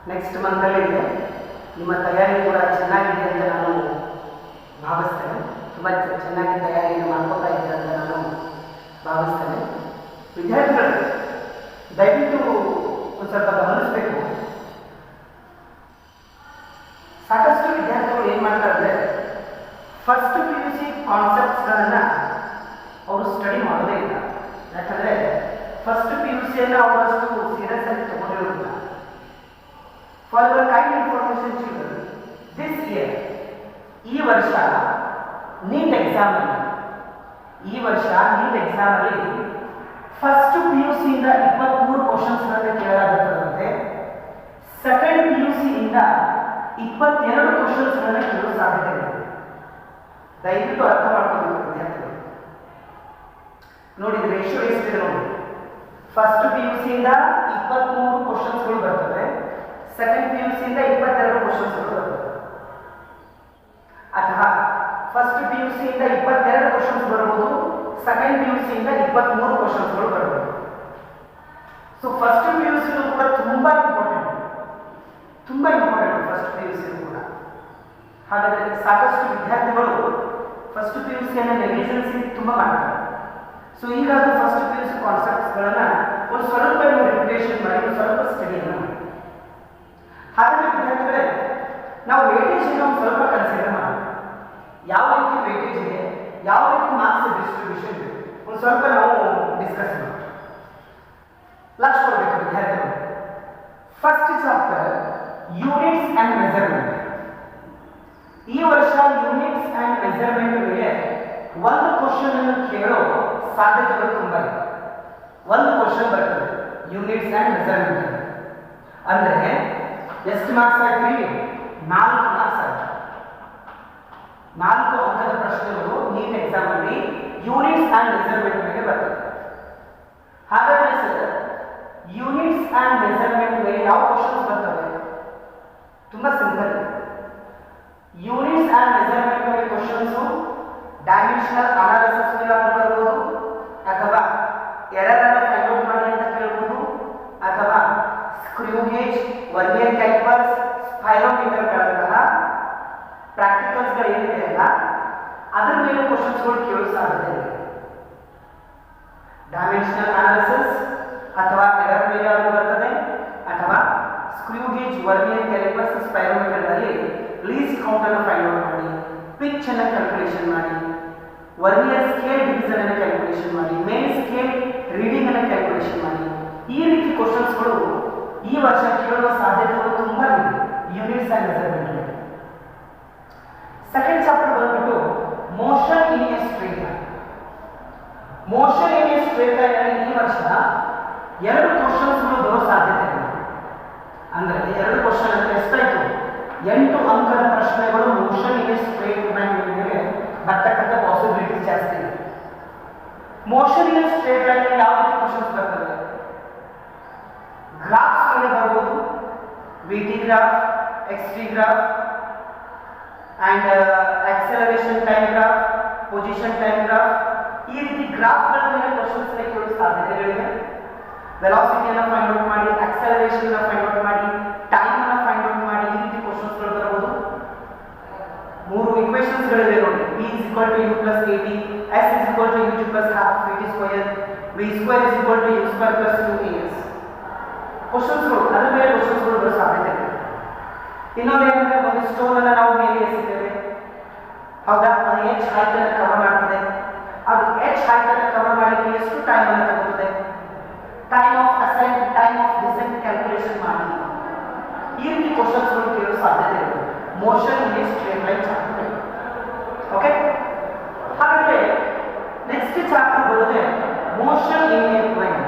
Next ಮಂತಲ್ಲಿ ಇದೆ. ನಿಮ್ಮ ತಯಾರಿ ಕೂಡ ಚೆನ್ನಾಗಿದೆ ಅಂತ ನಾನು ಭಾವಿಸ್ತೇನೆ. ತುಂಬ ಚೆನ್ನಾಗಿ ತಯಾರಿಯನ್ನು ಮಾಡ್ಕೋತಾ ಇದ್ದೀರ ಅಂತ ನಾನು ಭಾವಿಸ್ತೇನೆ. ವಿದ್ಯಾರ್ಥಿಗಳು ದಯವಿಟ್ಟು ಒಂದು ಸ್ವಲ್ಪ ಗಮನಿಸಬೇಕು. ಸಾಕಷ್ಟು ವಿದ್ಯಾರ್ಥಿಗಳು ಏನು ಮಾಡ್ತಾರೆ ಅಂದರೆ ಫಸ್ಟ್ PUC ಕಾನ್ಸೆಪ್ಟ್ಸ್ಗಳನ್ನು ಅವರು ಸ್ಟಡಿ ಮಾಡೋದೇ ಇಲ್ಲ. ಯಾಕಂದರೆ ಫಸ್ಟ್ PUCಯನ್ನು ಅವರಷ್ಟು ಸೀರಿಯಸ್ ಆಗಿ ತಗೊಂಡಿರೋದಿಲ್ಲ. For your kind information children, this year ಈ ವರ್ಷ ನೀಟ್ ಎಕ್ಸಾಮಲ್ಲಿ ಫಸ್ಟ್ PUC ಇಂದ 23 ಕ್ವಶನ್ಸ್ಗಳನ್ನು ಕೇಳಲಾಗುತ್ತದಂತೆ. ಸೆಕೆಂಡ್ PUC ಇಂದ 22 ಕ್ವಶನ್ಸ್ಗಳನ್ನು ಕೇಳೋ ಸಾಧ್ಯತೆ ಇದೆ. ದಯವಿಟ್ಟು ಅರ್ಥ ಮಾಡ್ಕೊಬೇಕು ವಿದ್ಯಾರ್ಥಿಗಳು. ನೋಡಿ, ರೇಷಿಯೋ ಎಷ್ಟಿದೆ ನೋಡಿ. ಫಸ್ಟ್ PUC ಇಂದ 23 ಕ್ವಶನ್ಸ್ಗಳು ಬರ್ತವೆ, ಸೆಕೆಂಡ್ PUC ಇಂದ 22 ಕ್ವಶನ್ಸ್ಗಳು ಬರ್ತವೆ. ಅಥವಾ ಫಸ್ಟ್ PUC ಇಂದ 22 ಕ್ವಶನ್ಸ್ ಬರ್ಬೋದು, ಸೆಕೆಂಡ್ PUC ಇಂದ 23 ಕ್ವಶನ್ಸ್ಗಳು ಬರ್ಬೋದು. ಸೊ ಫಸ್ಟ್ PUC ಕೂಡ ತುಂಬಾ ಇಂಪಾರ್ಟೆಂಟ್ ಫಸ್ಟ್ PUC ಕೂಡ. ಹಾಗಾದರೆ ಸಾಕಷ್ಟು ವಿದ್ಯಾರ್ಥಿಗಳು ಫಸ್ಟ್ PUC ಅನ್ನು ರಿವಿಷನ್ಸ್ ತುಂಬ ಮಾಡ್ತಾರೆ. ಸೊ ಈಗಾಗಲೇ ಫಸ್ಟ್ PUC ಕಾನ್ಸೆಪ್ಟ್ಸ್ಗಳನ್ನು ಒಂದು ಸ್ವಲ್ಪ ರಿಪಿಟೇಷನ್ ಮಾಡಿ, ಒಂದು ಸ್ವಲ್ಪ ಸ್ಟಡಿಯನ್ನು ಮಾಡಿ. ಹಾಗಾದರೆ ವಿದ್ಯಾರ್ಥಿಗಳೇ, ನಾವು ವೇಟೇಜ್ ಒಂದು ಸ್ವಲ್ಪ ಕನ್ಸಿಡರ್ ಮಾಡಿ, ಯಾವ ರೀತಿ ವೇಟೇಜ್ ಇದೆ, ಯಾವ ರೀತಿ ಮಾರ್ಕ್ಸ್ ಡಿಸ್ಟ್ರಿಬ್ಯೂಷನ್ ಇದೆ, ಒಂದು ಸ್ವಲ್ಪ ನಾವು ಡಿಸ್ಕಸ್ ಮಾಡಿ. ಲಕ್ಷ್ಯ ಕೊಡಬೇಕು ವಿದ್ಯಾರ್ಥಿಗಳು. First chapter units and measurement. ಈ ವರ್ಷ ಯೂನಿಟ್ಸ್ ಆ್ಯಂಡ್ ಮೆಜರ್ಮೆಂಟ್ ಮೇಲೆ ಒಂದು ಕ್ವಶನ್ ಅನ್ನು ಕೇಳೋ ಸಾಧ್ಯತೆಗಳು ತುಂಬ ಇದೆ. ಒಂದು ಕ್ವಶನ್ ಬರ್ತದೆ ಯೂನಿಟ್ಸ್ ಆ್ಯಂಡ್ ಮೆಜರ್ಮೆಂಟ್ ಅಂದರೆ ಎಷ್ಟು ಮಾರ್ಕ್ಸ್ ಆಗ್ತೀವಿ? 4 ಮಾರ್ಕ್ಸ್ ಆಗಿ 4 ಅಂಕದ ಪ್ರಶ್ನೆಗಳು ನೀಟ್ ಎಕ್ಸಾಮ್ ಅಲ್ಲಿ ಯೂನಿಟ್ಸ್ ಆ್ಯಂಡ್ ಮೆಜರ್ಮೆಂಟ್ ಮೇಲೆ ಬರ್ತದೆ. ಹಾಗಾದರೆ ಸರ್, ಯೂನಿಟ್ಸ್ ಆ್ಯಂಡ್ ಮೆಜರ್ಮೆಂಟ್ ಮೇಲೆ ಯಾವ ಕ್ವಶನ್ಸ್ ಬರ್ತವೆ? ತುಂಬಾ ಸಿಂಪಲ್. ಯೂನಿಟ್ಸ್ ಆ್ಯಂಡ್ ಮೆಜರ್ಮೆಂಟ್ ಮೇಲೆ ಕ್ವಶನ್ಸು ಡೈಮೆನ್ಷನಲ್ ಅನಾಲಿಸಿಸ್ ಮೇಲೆ ಬರ್ಬೋದು, ಅಥವಾ ಎರರ್ ಅನ್ನು ಫೈಂಡ್ ಔಟ್ ಮಾಡಿ ಅಂತ ಕೇಳ್ಬೋದು, ಅಥವಾ ಸ್ಕ್ರೂ ಗೇಜ್, ವರ್ನಿಯರ್ ಕ್ಯಾಲಿಪರ್ಸ್, ಸ್ಪೈರೋಮೀಟರ್ಗಳಂತಹ ಪ್ರಾಕ್ಟಿಕಲ್ಸ್ಗಳು ಏನಿದೆ ಅಲ್ಲ ಅದರ ಮೇಲೆ ಕ್ವಶನ್ಸ್ಗಳು ಕೇಳೋ ಸಾಧ್ಯತೆ ಇದೆ. ಡೈಮೆನ್ಷನಲ್ ಅನಾಲಿಸಿಸ್ ಅಥವಾ ಎರರ್ ಮೇಲೆ ಅದು ಬರ್ತದೆ, ಅಥವಾ ಸ್ಕ್ರೂ ಗೇಜ್, ವರ್ನಿಯರ್ ಕ್ಯಾಲಿಪರ್ಸ್, ಸ್ಪೈರೋಮೀಟರ್ಗಳಲ್ಲಿ ಲೀಸ್ಟ್ ಕೌಂಟ್ ಅನ್ನು ಫೈಂಡ್ ಔಟ್ ಮಾಡಿ, ಪಿಚ್ ಅನ್ನು ಕ್ಯಾಲ್ಕುಲೇಷನ್ ಮಾಡಿ, ವರ್ನಿಯರ್ ಸ್ಕೇಲ್ ಡಿವಿಷನ್ ಅನ್ನು ಕ್ಯಾಲ್ಕುಲೇಷನ್ ಮಾಡಿ, ಮೇನ್ ಸ್ಕೇಲ್ ರೀಡಿಂಗ್ ಅನ್ನು ಕ್ಯಾಲ್ಕುಲೇಷನ್ ಮಾಡಿ. ಈ ರೀತಿ ಕ್ವಶನ್ಸ್ಗಳು ಈ ವರ್ಷ ಕೇಳುವ ಸಾಧ್ಯತೆಗಳು ತುಂಬಾ ಇದೆ units and measurement. Second chapter ಬಂದ್ಬಿಟ್ಟು motion in a straight line. Motion in a straight line ಅಲ್ಲಿ ಈ ವರ್ಷ 2 ಕ್ವಶನ್ಸ್ಗಳು ಬರೋ ಸಾಧ್ಯತೆ ಇದೆ. ಅಂದರೆ 2 ಕ್ವಶನ್ ಅಂದ್ರೆ ಎಷ್ಟಾಯ್ತು? 8 ಅಂಕದ ಪ್ರಶ್ನೆಗಳು motion in a straight line ಮೇಲೆ ಬರ್ತಕ್ಕಂಥ ಪಾಸಿಬಿಲಿಟಿ ಜಾಸ್ತಿ ಇದೆ. Motion in a straight line ಅಲ್ಲಿ ಯಾವ ರೀತಿ ಕ್ವಶನ್ಸ್ ಬರ್ತವೆ? ಗ್ರಾಫ್ಸ್ ಮೇಲೆ ಬರ್ಬೋದು, VT graph, XT graph and acceleration time graph, position time graph. ಈ ರೀತಿ ಗ್ರಾಫ್ಗಳ ಮೇಲೆ ಕ್ವಶನ್ಸ್ ಕೇಳೋ ಸಾಧ್ಯತೆಗಳಿವೆ. ವೆಲಾಸಿಟಿಯನ್ನು ಫೈಂಡ್ ಔಟ್ ಮಾಡಿ, ಆಕ್ಸಲರೇಷನ್ ಅನ್ನು ಫೈಂಡ್ ಔಟ್ ಮಾಡಿ, ಟೈಮ್ ಅನ್ನು ಫೈಂಡ್ ಔಟ್ ಮಾಡಿ, ಈ ರೀತಿ ಕ್ವಶನ್ಸ್ಗಳು ಬರಬಹುದು. 3 ಇಕ್ವೇಷನ್ಸ್ಗಳಿವೆ ನೋಡಿ. P = U + AT, S = UG + half VT², V² = U² + 2AS. ಕ್ವಶನ್ಸ್ಗಳು ಅದರ ಮೇಲೆ ಕ್ವಶನ್ಸ್ಗಳು ಬರೋ ಸಾಧ್ಯತೆ ಇದೆ. ಇನ್ನೊಂದು ಏನಂದ್ರೆ, ಒಂದು ಸ್ಟೋನ್ ಅನ್ನು ನಾವು ಮೇಲೆ ಎಸಿದ್ದೇವೆ, ಹೌದಾ? ಅದು H ಹೈಟ್ ಅನ್ನು ಕವರ್ ಮಾಡ್ತದೆ. ಅದು H ಹೈಟ್ ಅನ್ನು ಕವರ್ ಮಾಡಲಿಕ್ಕೆ ಎಷ್ಟು ಟೈಮ್ ಅನ್ನು ತಗೊಳ್ಳುತ್ತದೆ? Time of ascent, time of descent calculation ಮಾಡಿ. ಈ ರೀತಿ ಕ್ವಶನ್ಸ್ಗಳು ಕೇಳೋ ಸಾಧ್ಯತೆ ಇದೆ motion in a straight line chapter. Okay, ಹಾಗಾದ್ರೆ ನೆಕ್ಸ್ಟ್ ಚಾಪ್ಟರ್ ಬರೋದೇ motion in a plane.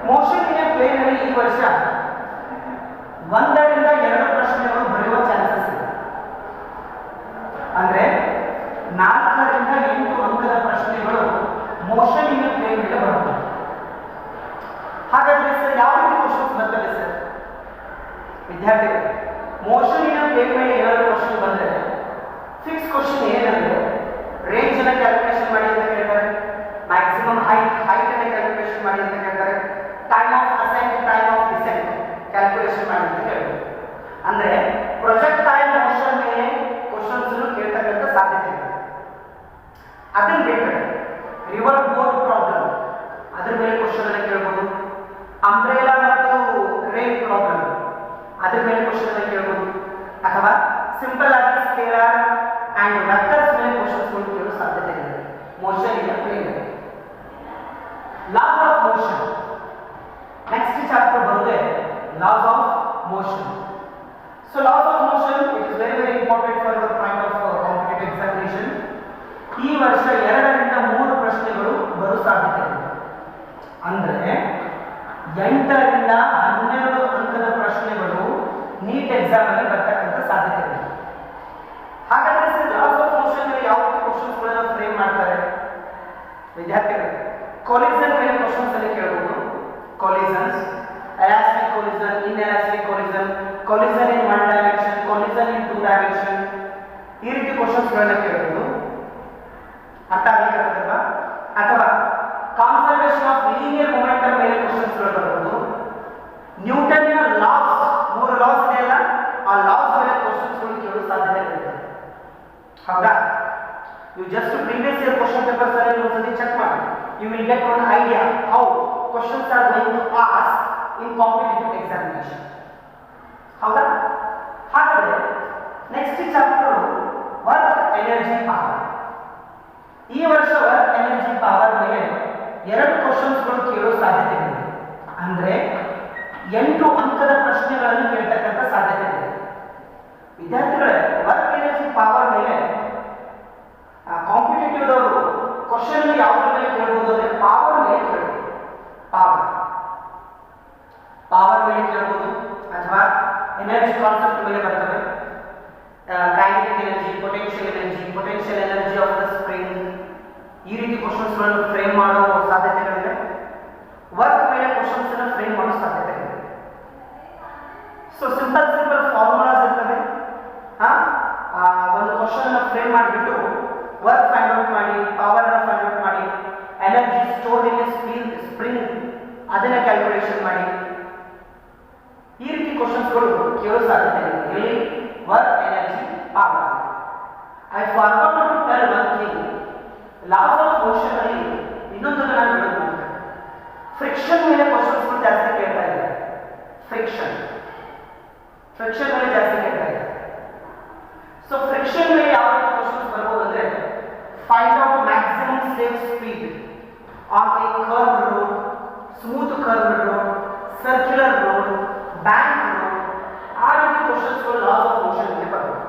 Motion in a plane ಅಲ್ಲಿ ಈ ವರ್ಷ 1 ರಿಂದ 2 ಪ್ರಶ್ನೆಗಳು ಬರೆಯುವ ಚಾನ್ಸಸ್ ಇದೆ. ಅಂದ್ರೆ 4 ರಿಂದ 8 ಅಂಕದ ಪ್ರಶ್ನೆಗಳು ಮೋಷನ್ ಇನ್ ಎ ಪ್ಲೇನ್ ಮೇಲೆ ಬರುತ್ತವೆ. ಹಾಗಾದ್ರೆ ಸರ್, ಯಾವ ರೀತಿ ಕ್ವಶನ್ಸ್ ಬರ್ತವೆ ಸರ್? ವಿದ್ಯಾರ್ಥಿಗಳು, ಮೋಷನ್ ಇನ್ ಎ ಪ್ಲೇನ್ ಮೇಲೆ ಏನಾದರೂ ಕ್ವಶನ್ ಬಂದರೆ ಫಿಕ್ಸ್ ಕ್ವಶನ್ ಏನಂದ್ರೆ, ರೇಂಜ್ ಅನ್ನು ಕ್ಯಾಲ್ಕುಲೇಷನ್ ಮಾಡಿ ಅಂತ ಕೇಳ್ತಾರೆ, ಮ್ಯಾಕ್ಸಿಮಮ್ ಹೈಟ್ ಅನ್ನು ಕ್ಯಾಲ್ಕುಲೇಷನ್ ಮಾಡಿ ಅಂತ ಕೇಳ್ತಾರೆ, time of ascent, time of descent calculation ಮಾಡಿ ಅಂತ ಅದರ ಮೇಲೆ ಕ್ವಶನ್ ಅನ್ನು ಕೇಳಬಹುದು, ಅಥವಾ ಸಿಂಪಲ್ ಆಗಿ ಸ್ಕೇಲಾರ್ ಅಂಡ್ ವೆಕ್ಟರ್ಸ್ ಮೇಲೆ ಕ್ವಶನ್ಸ್ ಕೇಳೋ ಸಾಧ್ಯತೆ ಇದೆ. Motion in plane, laws of motion. Next chapter ಬರುತ್ತೆ laws of motion. So laws of motion it is very very important for your point of competitive examination. ಈ ವರ್ಷ 2 ರಿಂದ 3 ಪ್ರಶ್ನೆಗಳು ಬರೋ ಸಾಧ್ಯತೆ ಇದೆ. ಅಂದರೆ 8 ರಿಂದ 12 ಅಂಕದ ಪ್ರಶ್ನೆಗಳು ನೀಟ್ ಎಕ್ಸಾಮ್ ಅಲ್ಲಿ ಬರ್ತಕ್ಕಂಥ ಸಾಧ್ಯತೆ ಇದೆ. ಹಾಗಾದ್ರೆ ಸರ್ ಲಾಸ್ ಆಫ್ ಮೋಷನ್ ಅಲ್ಲಿ ಯಾವ ಕ್ವಶನ್ಸ್ ಗಳನ್ನು ಫ್ರೇಮ್ ಮಾಡ್ತಾರೆ ವಿದ್ಯಾರ್ಥಿಗಳು? ಕೊಲಿಷನ್ ಮೇಲೆ ಕ್ವಶನ್ಸ್ ಅಲ್ಲಿ ಕೇಳಬಹುದು. Collisions, elastic collision, inelastic collision, collision in 1 dimension, collision in 2 dimension, ಈ ರೀತಿ ಕ್ವಶನ್ಸ್ ಗಳನ್ನು ಕೇಳಬಹುದು. ಅರ್ಥ ಆಗಲಿಕ್ಕಾಗತ್ತಲ್ವಾ? ಅಥವಾ ಕಾನ್ಸರ್ವೇಷನ್ ಆಫ್ ಲೀನಿಯರ್ ಮೊಮೆಂಟಮ್ ಮೇಲೆ ಕ್ವಶನ್ಸ್ ಗಳು ಬರಬಹುದು. ನ್ಯೂಟನ್ ನ ಲಾಸ್, 3 ಲಾಸ್ ಇದೆಯಲ್ಲ, ಆ ಲಾಸ್ ಮೇಲೆ ಕ್ವಶನ್ಸ್ ಗಳು ಕೇಳೋ ಸಾಧ್ಯತೆ ಇದೆ. ಹೌದಾ? You just previous year question papers are only check ಮಾಡಿ. You will get one idea how questions are going to ask in competitive examination. ಹೌದಾ? ಹಾಗಾದ್ರೆ next chapter work energy power. ಈ ವರ್ಷ ವರ್ಕ್ ಎನರ್ಜಿ ಪವರ್ ಮೇಲೆ 2 questions ಗಳು ಕೇಳೋ ಸಾಧ್ಯತೆ ಇದೆ. ಅಂದ್ರೆ 8 ಅಂಕದ ಪ್ರಶ್ನೆಗಳನ್ನು ಕೇಳತಕ್ಕಂಥ ಸಾಧ್ಯತೆ ಇದೆ. ವಿದ್ಯಾರ್ಥಿಗಳೇ, ವರ್ಕ್ ಎನರ್ಜಿ ಪವರ್ ಮೇಲೆ ಕಾಂಪಿಟೇಟಿವ್ ಅವರು ಕ್ವಶನ್ ಯಾವುದ್ರ ಮೇಲೆ ಕೇಳಬಹುದು ಅಂದ್ರೆ ಪವರ್ ಮೇಲೆ ಕೇಳಬಹುದು. ಪವರ್ ಮೇಲೆ ಕೇಳಬಹುದು, ಅಥವಾ ಎನರ್ಜಿ ಕಾನ್ಸೆಪ್ಟ್ ಮೇಲೆ ಬರ್ತವೆ. Kinetic energy, potential energy of the spring, ಈ ರೀತಿ ಕ್ವಶನ್ಸ್ ಗಳನ್ನು ಫ್ರೇಮ್ ಮಾಡೋ ಸಾಧ್ಯತೆಗಳಿವೆ. ವರ್ಕ್ ಮೇಲೆ ಕ್ವಶನ್ಸ್ ಅನ್ನು ಫ್ರೇಮ್ ಮಾಡೋ ಸಾಧ್ಯತೆ ಇದೆ. ಸೊ ಸಿಂಪಲ್ ಫಾರ್ಮುಲಾಸ್ ಇರ್ತವೆ. ಒಂದು ಕ್ವಶನ್ ಅನ್ನು ಫ್ರೇಮ್ ಮಾಡಿಬಿಟ್ಟು ವರ್ಕ್ ಫೈಂಡ್ ಔಟ್ ಮಾಡಿ, ಪವರ್ ಅನ್ನು ಫೈಂಡ್ ಔಟ್ ಮಾಡಿ, ಎನರ್ಜಿ ಸ್ಟೋರ್ಡ್ ಇನ್ ಸ್ಪ್ರಿಂಗ್ ಅದನ್ನ ಕ್ಯಾಲ್ಕುಲೇಷನ್ ಮಾಡಿ, ಈ ರೀತಿ ಕ್ವಶನ್ಸ್ ಗಳು ಕೇಳೋ ಸಾಧ್ಯತೆ ಇದೆ. ಇಲ್ಲಿ work energy power. I forward to tell one thing, laws of motion ಅಲ್ಲಿ ಇನ್ನೊಂದನ್ನು ನಾನು ಹೇಳೋದು ಮಾಡ್ತೇನೆ. ಫ್ರಿಕ್ಷನ್ ಮೇಲೆ ಕ್ವಶನ್ಸ್ ಗಳು ಜಾಸ್ತಿ ಕೇಳ್ತಾ ಇದ್ದಾರೆ. ಫ್ರಿಕ್ಷನ್ ಮೇಲೆ ಜಾಸ್ತಿ ಕೇಳ್ತಾ ಇದ್ದಾರೆ. ಸೊ ಫ್ರಿಕ್ಷನ್ ಮೇಲೆ ಯಾವ ರೀತಿ ಕ್ವಶನ್ಸ್ ಬರ್ಬೋದು ಅಂದ್ರೆ, find out maximum safe speed on A curve road, smooth curve road, circular road, bank road, ಆ ರೀತಿ ಕ್ವಶನ್ಸ್ ಗಳು ಲಾಸ್ ಆಫ್ ಮೋಷನ್ ಮೇಲೆ ಬರ್ತವೆ.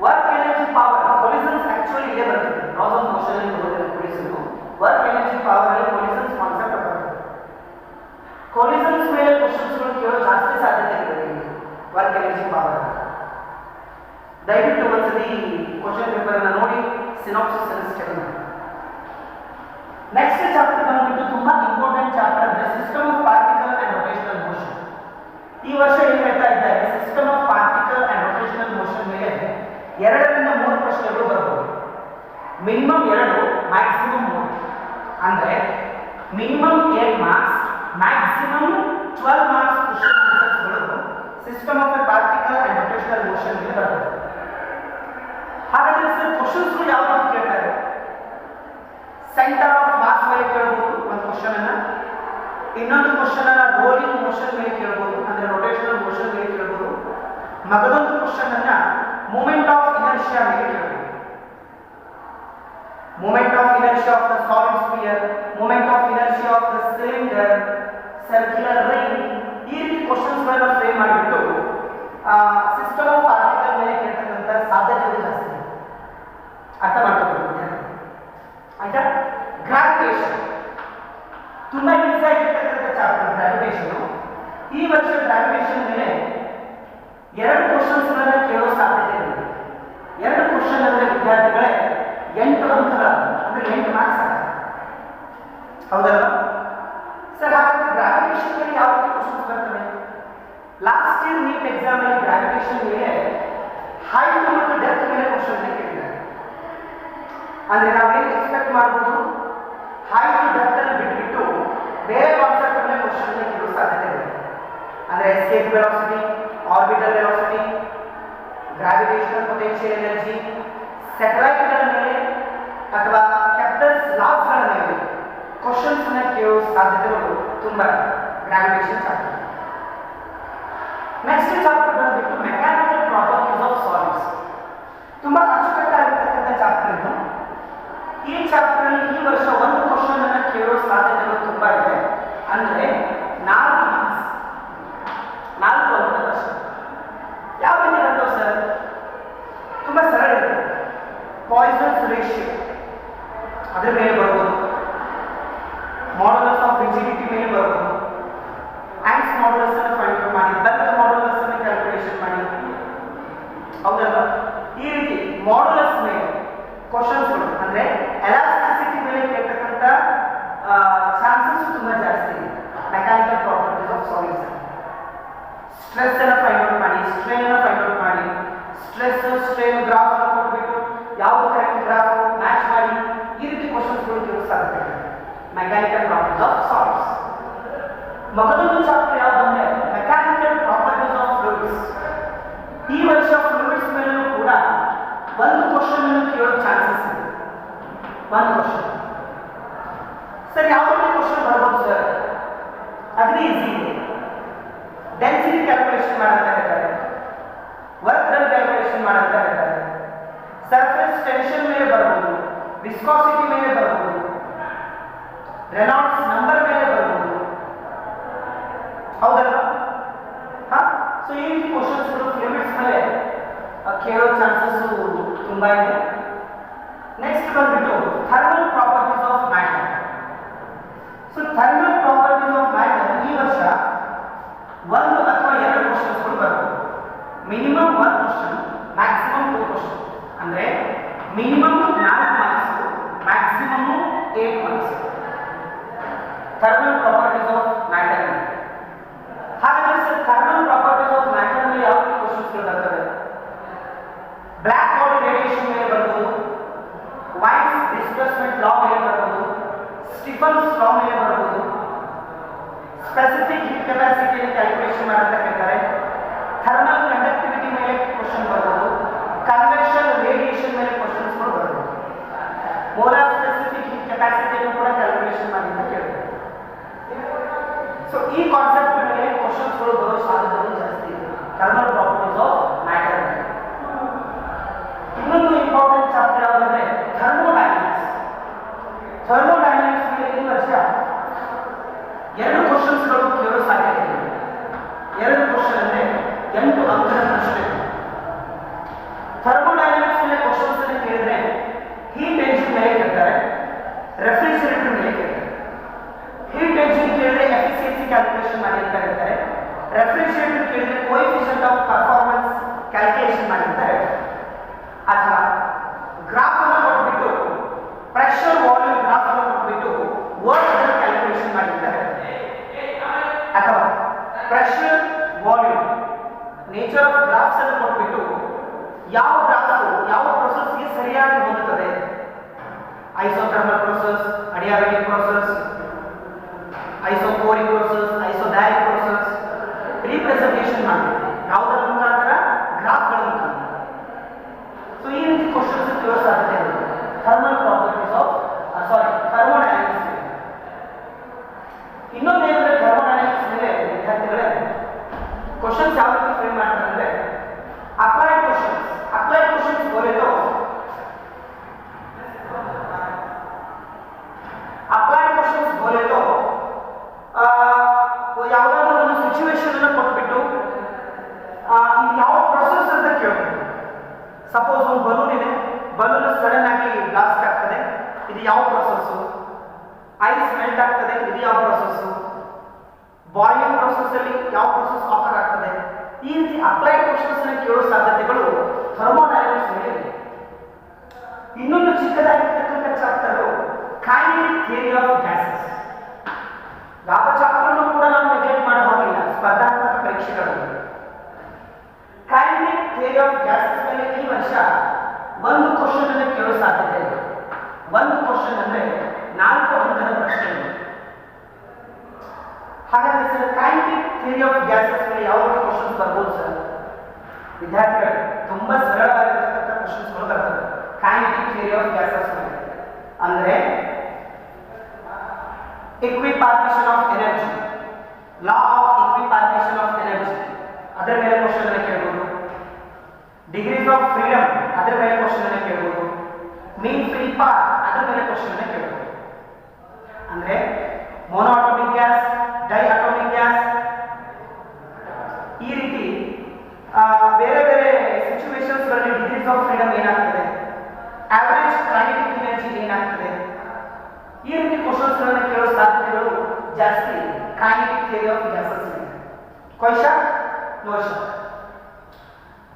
Work energy power collisions actually ಇಲ್ಲೇ ಬರ್ತದೆ. ಲಾಸ್ ಆಫ್ ಮೋಷನ್ ಅಲ್ಲಿ ಬರೋದಿಲ್ಲ ಕೊಲಿಷನ್. ವರ್ಕ್ ಎನರ್ಜಿ ಪವರ್ ಅಲ್ಲಿ ಕೊಲಿಷನ್ಸ್ ಕಾನ್ಸೆಪ್ಟ್ ಬರ್ತದೆ. ಕೊಲಿಷನ್ಸ್ ಮೇಲೆ ಕ್ವಶನ್ಸ್ ಗಳು ಕೇಳೋ ಜಾಸ್ತಿ ಸಾಧ್ಯತೆ ಇದೆ ವರ್ಕ್ ಎನರ್ಜಿ ಪವರ್. ದಯವಿಟ್ಟು ಒಂದ್ಸತಿ ಕ್ವಶನ್ ಪೇಪರ್ ಅನ್ನು ನೋಡಿ ಸಿನಾಪ್ಸಿಸ್ ಅನ್ನು ಸ್ಟಡಿ ಮಾಡಿ. ನೆಕ್ಸ್ಟ್ ಚಾಪ್ಟರ್ ಬಂದ್ಬಿಟ್ಟು ತುಂಬಾ ಇಂಪಾರ್ಟೆಂಟ್ ಚಾಪ್ಟರ್ ಅಂದ್ರೆ system of particle and rotational motion. ಈ ವರ್ಷ ಏನ್ ಹೇಳ್ತಾ ಇದ್ದಾರೆ, system of particle and rotational motion ಮೇಲೆ 2 ರಿಂದ 3 ಪ್ರಶ್ನೆಗಳು ಬರಬಹುದು. Minimum 2, maximum 3. ಅಂದ್ರೆ minimum 8 marks, maximum 12 marks question answers ಗಳು system of a particle and rotational motion ಮೇಲೆ ಬರ್ತದೆ. ಹಾಗಾದ್ರೆ ಸರ್ ಕ್ವಶನ್ಸ್ ಗಳು ಯಾವ ರೀತಿ ಕೇಳ್ತಾರೆ? ಸೆಂಟರ್ ಆಫ್ ಮಾಸ್ ಮೇಲೆ ಕೇಳಬಹುದು ಒಂದು ಕ್ವಶನ್ ಅನ್ನ, ಇನ್ನೊಂದು ಕ್ವಶನ್ ಅನ್ನ ರೋಲಿಂಗ್ ಮೋಷನ್ ಮೇಲೆ ಕೇಳಬಹುದು, ಅಂದ್ರೆ ರೊಟೇಷನಲ್ ಮೋಷನ್ ಮೇಲೆ ಕೇಳಬಹುದು. ಮಗದೊಂದು ಕ್ವಶನ್ ಅನ್ನ ಮೂಮೆಂಟ್ ಆಫ್ ಇನರ್ಷಿಯಾ ಮೇಲೆ ಕೇಳಬಹುದು. Moment of inertia of the solid sphere, moment of inertia of the cylinder, circular ring, ಈ ರೀತಿ ಕ್ವಶನ್ಸ್ ಗಳನ್ನ ಫ್ರೇಮ್ ಮಾಡಿಬಿಟ್ಟು ಸಿಸ್ಟಮ್ ಆಫ್ ಪಾರ್ಟಿಕಲ್ ಮೇಲೆ ಕೇಳ್ತಕ್ಕಂಥ ಸಾಧ್ಯತೆಗಳು ಜಾಸ್ತಿ. ಅರ್ಥ ಮಾಡ್ಕೊಬೇಕು ಆಯ್ತಾ? ಗ್ರಾವಿಟೇಷನ್ ತುಂಬಾ ಈಸಿ ಆಗಿರ್ತಕ್ಕಂಥ ಚಾಪ್ಟರ್ ಗ್ರಾವಿಟೇಷನ್. ಈ ವರ್ಷ ಗ್ರಾವಿಟೇಷನ್ ಮೇಲೆ 2 ಕ್ವಶನ್ಸ್ ಗಳನ್ನ ಕೇಳೋ ಸಾಧ್ಯತೆ ಇದೆ. 2 ಕ್ವಶನ್ ಅಂದ್ರೆ ವಿದ್ಯಾರ್ಥಿಗಳೇ 8 ಅಂಕಗಳ, ಅಂದ್ರೆ 8 ಮಾರ್ಕ್ಸ್ ಆಗುತ್ತೆ. ಹೌದಲ್ವಾ ಸರ್? ಹಾಗಾದ್ರೆ ಗ್ರಾವಿಟೇಷನ್ ಮೇಲೆ ಯಾವ ರೀತಿ ಕ್ವಶನ್ಸ್ ಬರ್ತವೆ? ಲಾಸ್ಟ್ ಇಯರ್ ನೀಟ್ ಎಕ್ಸಾಮ್ ಅಲ್ಲಿ ಗ್ರಾವಿಟೇಷನ್ ಮೇಲೆ ಹೈಟ್ ಮತ್ತು ಡೆಪ್ತ್ ಮೇಲೆ ಕ್ವಶನ್ ಕೇಳಿದ್ದಾರೆ. ಅಂದ್ರೆ ನಾವೇನು ಎಕ್ಸ್ಪೆಕ್ಟ್ ಮಾಡಬಹುದು, ಹೈಟ್ ಡೆಪ್ತ್ ಅನ್ನು ಬಿಟ್ಬಿಟ್ಟು ಬೇರೆ ಕಾನ್ಸೆಪ್ಟ್ ಮೇಲೆ ಕ್ವಶನ್ ಕೇಳೋ ಸಾಧ್ಯತೆ ಇದೆ. ಅಂದ್ರೆ escape velocity, orbital velocity, gravitational potential energy, satellite ಗಳ ಮೇಲೆ ಅಥವಾ ಕ್ಯಾಪ್ಟರ್ಸ್ ಲಾಸ್ ಗಳ ಮೇಲೆ ಕ್ವಶನ್ಸ್ ಅನ್ನು ಕೇಳೋ ಸಾಧ್ಯತೆಗಳು ತುಂಬಾ ಗ್ರಾವಿಟೇಷನ್ ಚಾಪ್ಟರ್. ನೆಕ್ಸ್ಟ್ ಚಾಪ್ಟರ್ ಬಂದ್ಬಿಟ್ಟು ಮೆಕ್ಯಾನಿಕಲ್ ಪ್ರಾಪರ್ಟೀಸ್ ಆಫ್ ಸಾಲಿಡ್ಸ್. ತುಂಬಾ ಅಚ್ಚುಕಟ್ಟಾಗಿರ್ತಕ್ಕಂಥ ಚಾಪ್ಟರ್ ಇದು. ಈ ಚಾಪ್ಟರ್ ಅಲ್ಲಿ ಈ ವರ್ಷ ಒಂದು ಕ್ವಶನ್ ಅನ್ನ ಕೇಳೋ ಸಾಧ್ಯತೆಗಳು ತುಂಬಾ ಇದೆ. ಅಂದ್ರೆ 4 ಮಾರ್ಕ್ಸ್, 4 ಅಂಕದ ಪ್ರಶ್ನೆ. ಯಾವ ರೀತಿ ಬರ್ತವೆ ಸರ್? ತುಂಬಾ ಸರಳ ಇದೆ. ಪಾಯ್ಸನ್ಸ್ ರೇಷಿಯೋ ಅದ್ರ ಮೇಲೆ ಬರ್ಬೋದು, ಮಾಡ್ಯುಲಸ್ ಆಫ್ ರಿಜಿಡಿಟಿ ಮೇಲೆ ಬರ್ಬೋದು, ಆಂಟ್ಸ್ ಮಾಡ್ಯುಲಸ್ ಅನ್ನು ಫೈಂಡ್ ಔಟ್ ಮಾಡಿ, ಬಲ್ಕ್ ಮಾಡ್ಯುಲಸ್ ಅನ್ನು ಕ್ಯಾಲ್ಕುಲೇಷನ್ ಮಾಡಿ, ಹೌದಲ್ವಾ? ಈ ರೀತಿ ಮಾಡ್ಯುಲಸ್ ಮೇಲೆ ಕ್ವಶನ್ಸ್ಗಳು ಅಂದ್ರೆ ಎಲಾಸ್ಟಿಸಿಟಿ ಮೇಲೆ ಕೇಳ್ತಕ್ಕಂಥ ಚಾನ್ಸಸ್ ತುಂಬಾ ಜಾಸ್ತಿ ಇದೆ mechanical properties of solids. Stress ಅನ್ನು ಫೈಂಡ್ ಔಟ್ ಮಾಡಿ, ಸ್ಟ್ರೈನ್ ಅನ್ನು ಫೈಂಡ್ ಔಟ್ ಮಾಡಿ, ಸ್ಟ್ರೆಸ್ ಸ್ಟ್ರೈನ್ ಗ್ರಾಫ್ ಅನ್ನು ಕೊಟ್ಬಿಟ್ಟು ಯಾವುದು ಕರೆಕ್ಟ್ ಗ್ರಾಫ್ ಮ್ಯಾಚ್ ಮಾಡಿ, ಈ ರೀತಿ ಕ್ವಶನ್ಸ್ಗಳು ಕೇಳೋ ಸಾಧ್ಯತೆ ಇದೆ ಮೆಕ್ಯಾನಿಕಲ್ ಪ್ರಾಪರ್ಟೀಸ್ ಆಫ್ ಸಾಲಿಡ್ಸ್. ಮೊದಲೊಂದು ಚಾಪ್ಟರ್ ಯಾವುದು ಅಂದ್ರೆ ಮೆಕ್ಯಾನಿಕಲ್ ಪ್ರಾಪರ್ಟೀಸ್ ಆಫ್ ಫ್ಲೂಯಿಡ್ಸ್. ಈ ವರ್ಷ ಫ್ಲೂಯಿಡ್ಸ್ ಮೇಲೂ ಕೂಡ ಒಂದು ಕ್ವಶನ್ ಅನ್ನು ಕೇಳೋ ಚಾನ್ಸಸ್ ಇದೆ. ಒಂದು ಕ್ವಶನ್ ಸರ್, ಯಾವ ರೀತಿ ಕ್ವಶನ್ ಬರ್ಬೋದು ಸರ್? ಅದೇ ಈಸಿ ಇದೆ. ಡೆನ್ಸಿಟಿ ಕ್ಯಾಲ್ಕುಲೇಷನ್ ಮಾಡಂತ ಹೇಳ್ತಾರೆ, ವರ್ಕ್ ಡನ್ ಕ್ಯಾಲ್ಕುಲೇಷನ್ ಮಾಡಂತ ಹೇಳ್ತಾರೆ, ಸರ್ಫೇಸ್ ಟೆನ್ಷನ್ ಮೇಲೆ ಬರ್ಬೋದು, ವಿಸ್ಕಾಸಿಟಿ ಮೇಲೆ ಬರ್ಬೋದು, ರೆನಾಲ್ಡ್ಸ್ ನಂಬರ್ ಮೇಲೆ ಬರ್ಬೋದು, ಹೌದಲ್ವಾ? ಸೊ ಈ ರೀತಿ ಕ್ವಶನ್ಸ್ಗಳು ಫ್ಲೂಯಿಡ್ಸ್ ಮೇಲೆ ಕೇಳೋ ಚಾನ್ಸಸ್ ತುಂಬಾ ಇದೆ. ನೆಕ್ಸ್ಟ್ ಬಂದ್ಬಿಟ್ಟು thermal properties of matter. So thermal properties of matter ಈ ವರ್ಷ 1 ಅಥವಾ 2 ಕ್ವಶನ್ಸ್ಗಳು ಬರ್ತವೆ. Minimum 1 question, maximum 2 question. ಅಂದ್ರೆ minimum 4 marks, maximum 8 marks thermal properties of matter. ಹಾಗಾದ್ರೆ sir thermal properties of matter ಮೇಲೆ ಯಾವ ಕ್ವಶನ್ಸ್ಗಳು ಬರ್ತವೆ? ಬ್ಲ್ಯಾಕ್ ಬಾಡಿ ರೇಡಿಯೇಷನ್ ಮೇಲೆ ಬರ್ಬೋದು, ವೈನ್ಸ್ ಡಿಸ್ಪ್ಲೇಸ್ಮೆಂಟ್ ಲಾ ಮೇಲೆ ಬರ್ಬೋದು, ಸ್ಟಿಫನ್ಸ್ ಲಾ ಮೇಲೆ ಬರ್ಬೋದು, ಸ್ಪೆಸಿಫಿಕ್ ಹೀಟ್ ಕೆಪಾಸಿಟಿಯನ್ನು ಕ್ಯಾಲ್ಕುಲೇಷನ್ ಮಾಡಂತ ಹೇಳ್ತಾರೆ, ಥರ್ಮಲ್ ಕಂಡಕ್ಟಿವಿಟಿ ಮೇಲೆ ಕ್ವಶನ್ ಬರ್ಬೋದು, ಕನ್ವೆಕ್ಷನ್ ರೇಡಿಯೇಷನ್ ಮೇಲೆ ಕ್ವಶನ್ಸ್ಗಳು ಬರ್ಬೋದು, ಮೋಲಾರ್ ಸ್ಪೆಸಿಫಿಕ್ ಹೀಟ್ ಕೆಪಾಸಿಟಿಯನ್ನು ಕೂಡ ಕ್ಯಾಲ್ಕುಲೇಷನ್ ಮಾಡಿ ಅಂತ ಕೇಳ್ತಾರೆ. ಸೊ ಈ ಕಾನ್ಸೆಪ್ಟ್ ಮೇಲೆ ಕ್ವಶನ್ಸ್ಗಳು ಬರೋ ಸಾಧ್ಯತೆಗಳು ಜಾಸ್ತಿ ಇದೆ ಥರ್ಮಲ್ ಪ್ರಾಪರ್ಟೀಸ್ ಆಫ್ ಮ್ಯಾಟರ್. ಇನ್ನೊಂದು ಇಂಪಾರ್ಟೆಂಟ್ ಚಾಪ್ಟರ್ ಯಾವುದಂದ್ರೆ ಥರ್ಮೋಡೈನಮಿಕ್ಸ್. ಥರ್ಮೋಡೈನಮಿಕ್ಸ್ ಮೇಲೆ ಈ ವರ್ಷ 2 ಕ್ವಶನ್ಸ್ಗಳು ಕೇಳೋ ಸಾಧ್ಯತೆ ಇದೆ. 2 ಕ್ವಶನ್ ಅಂದ್ರೆ 8 ಅಂಕದ ಪ್ರಶ್ನೆ. ಥರ್ಮೋಡೈನಮಿಕ್ಸ್ ಮೇಲೆ ಕ್ವಶನ್ಸ್ ಅನ್ನು ಕೇಳಿದ್ರೆ ಹೀಟ್ ಎಂಜಿನ್ ಮೇಲೆ ಕೇಳ್ತಾರೆ, ರೆಫ್ರಿಜರೇಟರ್ ಮೇಲೆ ಕೇಳ್ತಾರೆ. ಹೀಟ್ ಎಂಜಿನ್ ಕೇಳಿದ್ರೆ ಎಫಿಷಿಯನ್ಸಿ ಕ್ಯಾಲ್ಕುಲೇಷನ್ ಮಾಡಿ ಅಂತ ಹೇಳ್ತಾರೆ, ರೆಫ್ರಿಜರೇಟರ್ ಕೇಳಿದ್ರೆ ಕೋಎಫಿಷಿಯಂಟ್ ಆಫ್ ಪರ್ಫಾರ್ಮೆನ್ಸ್ ಕ್ಯಾಲ್ಕುಲೇಷನ್ ಮಾಡಿ ಅಂತ ಹೇಳ್ತಾರೆ. ಅಥವಾ ಗ್ರಾಫ್ ಅನ್ನು ಕೊಟ್ಬಿಟ್ಟು ಪ್ರೆಷರ್ ವಾಲ್ಯೂಮ್ ಗ್ರಾಫ್ ಅನ್ನು ಕೊಟ್ಬಿಟ್ಟು ವರ್ಕ್ ಡನ್ ಕ್ಯಾಲ್ಕುಲೇಷನ್ ಮಾಡಿ ಅಂತ ಹೇಳ್ತಾರೆ. ಅಥವಾ pressure volume nature of graphs ಅನ್ನು ಕೊಟ್ಬಿಟ್ಟು ಯಾವ ಗ್ರಾಫ್ ಯಾವ ಪ್ರೊಸೆಸ್ಗೆ ಸರಿಯಾಗಿ ಹೊಂದುತ್ತದೆ, isothermal process, adiabatic process, isochoric process, isobaric process representation ಮಾಡಬೇಕು ಯಾವುದರ ಮುಖಾಂತರ? ಗ್ರಾಫ್ಗಳ ಮುಖಾಂತರ. ಸೊ ಈ ರೀತಿ ಕ್ವಶನ್ಸ್ ಕೇಳೋ ಸಾಧ್ಯತೆ ಇದೆ ಥರ್ಮಲ್ ಪ್ರಾಪರ್ಟೀಸ್ ಆಫ್ ಥರ್ಮೋಡೈನಮಿಕ್ಸ್. ಇನ್ನೊಂದು ಏನಂದ್ರೆ ಥರ್ಮೋಡೈನಮಿಕ್ಸ್ ಮೇಲೆ ವಿದ್ಯಾರ್ಥಿಗಳೇ ಕ್ವಶನ್ಸ್ ಯಾವ ರೀತಿ ಫ್ರೇಮ್ ಮಾಡ್ತಾರೆ ಅಂದ್ರೆ ಅಪ್ಲೈಡ್ ಕ್ವಶನ್ಸ್. ಅಪ್ಲೈಡ್ ಕ್ವಶನ್ಸ್ ಬೋಲೆतो ಅಪ್ಲೈಡ್ ಕ್ವಶನ್ಸ್ ಬೋಲೆतो ಯಾವುದಾದ್ರೂ ಒಂದು ಸಿಚುವೇಶನ್ ಅನ್ನು ಕೊಟ್ಬಿಟ್ಟು ಇದು ಯಾವ ಪ್ರೊಸೆಸ್ ಅಂತ ಕೇಳಬೇಕು. ಸಪೋಸ್ ಒಂದು ಬಲೂನ್ ಇದೆ, ಬಲೂನ್ ಸಡನ್ ಆಗಿ ಬ್ಲಾಸ್ಟ್ ಆಗ್ತದೆ, ಇದು ಯಾವ ಪ್ರೊಸೆಸ್? ಐಸ್ ಮೆಲ್ಟ್ ಆಗ್ತದೆ, ಇದು ಯಾವ ಪ್ರೊಸೆಸ್? ಬಾಯ್ಲಿಂಗ್ ಪ್ರೊಸೆಸ್ ಅಲ್ಲಿ ಯಾವ ಪ್ರೊಸೆಸ್ ಆಫರ್ ಆಗ್ತದೆ? ಈ ರೀತಿ ಅಪ್ಲೈಡ್ ಕ್ವಶನ್ಸ್ ಅನ್ನು ಕೇಳೋ ಸಾಧ್ಯತೆಗಳು ಥರ್ಮೋಡೈನಮಿಕ್ಸ್ ಮೇಲೆ ಇದೆ. ಇನ್ನೊಂದು ಚಿಕ್ಕದಾಗಿರ್ತಕ್ಕಂಥ chapter kinetic theory of gases. ಯಾವ ಚಾಪ್ಟರ್ ಕೂಡ ನಾವು ನೆಗ್ಲೆಕ್ಟ್ ಮಾಡೋ ಹಾಗಿಲ್ಲ ಸ್ಪರ್ಧಾತ್ಮಕ ಪರೀಕ್ಷೆಗಳಲ್ಲಿ. ಕೈನೆಟಿಕ್ ಥಿಯರಿ ಆಫ್ ಗ್ಯಾಸಸ್ ಮೇಲೆ ಈ ವರ್ಷ 1 ಕ್ವಶನ್ ಅನ್ನು ಕೇಳೋ ಸಾಧ್ಯತೆ ಇದೆ. 1 ಕ್ವಶನ್ ಅಂದ್ರೆ 4 ಅಂಕದ ಪ್ರಶ್ನೆ. ಹಾಗಾದ್ರೆ sir kinetic theory of gases ಮೇಲೆ ಯಾವ ಕ್ವಶನ್ಸ್ ಬರ್ಬೋದು ಸರ್? ವಿದ್ಯಾರ್ಥಿಗಳು ತುಂಬಾ ಸರಳವಾಗಿರತಕ್ಕಂಥ ಕ್ವಶನ್ಸ್ಗಳು ಬರ್ತವೆ ಕೈನೆಟಿಕ್ ಥಿಯರಿ ಆಫ್ ಗ್ಯಾಸಸ್ ಮೇಲೆ. ಅಂದ್ರೆ equipartition of energy, law of equipartition of energy ಅದರ ಮೇಲೆ ಕ್ವಶನ್ ಅನ್ನು ಕೇಳಬಹುದು. ಡಿಗ್ರೀಸ್ ಆಫ್ ಫ್ರೀಡಮ್ ಅದರ ಮೇಲೆ ಕ್ವಶನ್ ಅನ್ನು ಕೇಳಬಹುದು. ಮೀನ್ ಫ್ರೀ ಪಾತ್ ಅದರ ಮೇಲೆ ಕ್ವಶನ್ ಅನ್ನು ಕೇಳಬಹುದು. ಅಂದ್ರೆ monoatomic gas, diatomic gas, ಈ ರೀತಿ ಬೇರೆ ಬೇರೆ ಸಿಚುವೇಶನ್ಸ್ ಗಳಲ್ಲಿ ಡಿಗ್ರೀಸ್ ಆಫ್ ಫ್ರೀಡಮ್ ಏನಾಗ್ತದೆ, ಆವರೇಜ್ ಕೈನೆಟಿಕ್ ಎನರ್ಜಿ ಏನಾಗ್ತದೆ, ಈ ರೀತಿ ಕ್ವಶನ್ಸ್ ಗಳನ್ನ ಕೇಳೋ ಸಾಧ್ಯತೆಗಳು ಜಾಸ್ತಿ ಕೈನೆಟಿಕ್ ಥಿಯರಿ ಆಫ್ ಗ್ಯಾಸಸ್ में. कोई शक? नो शक.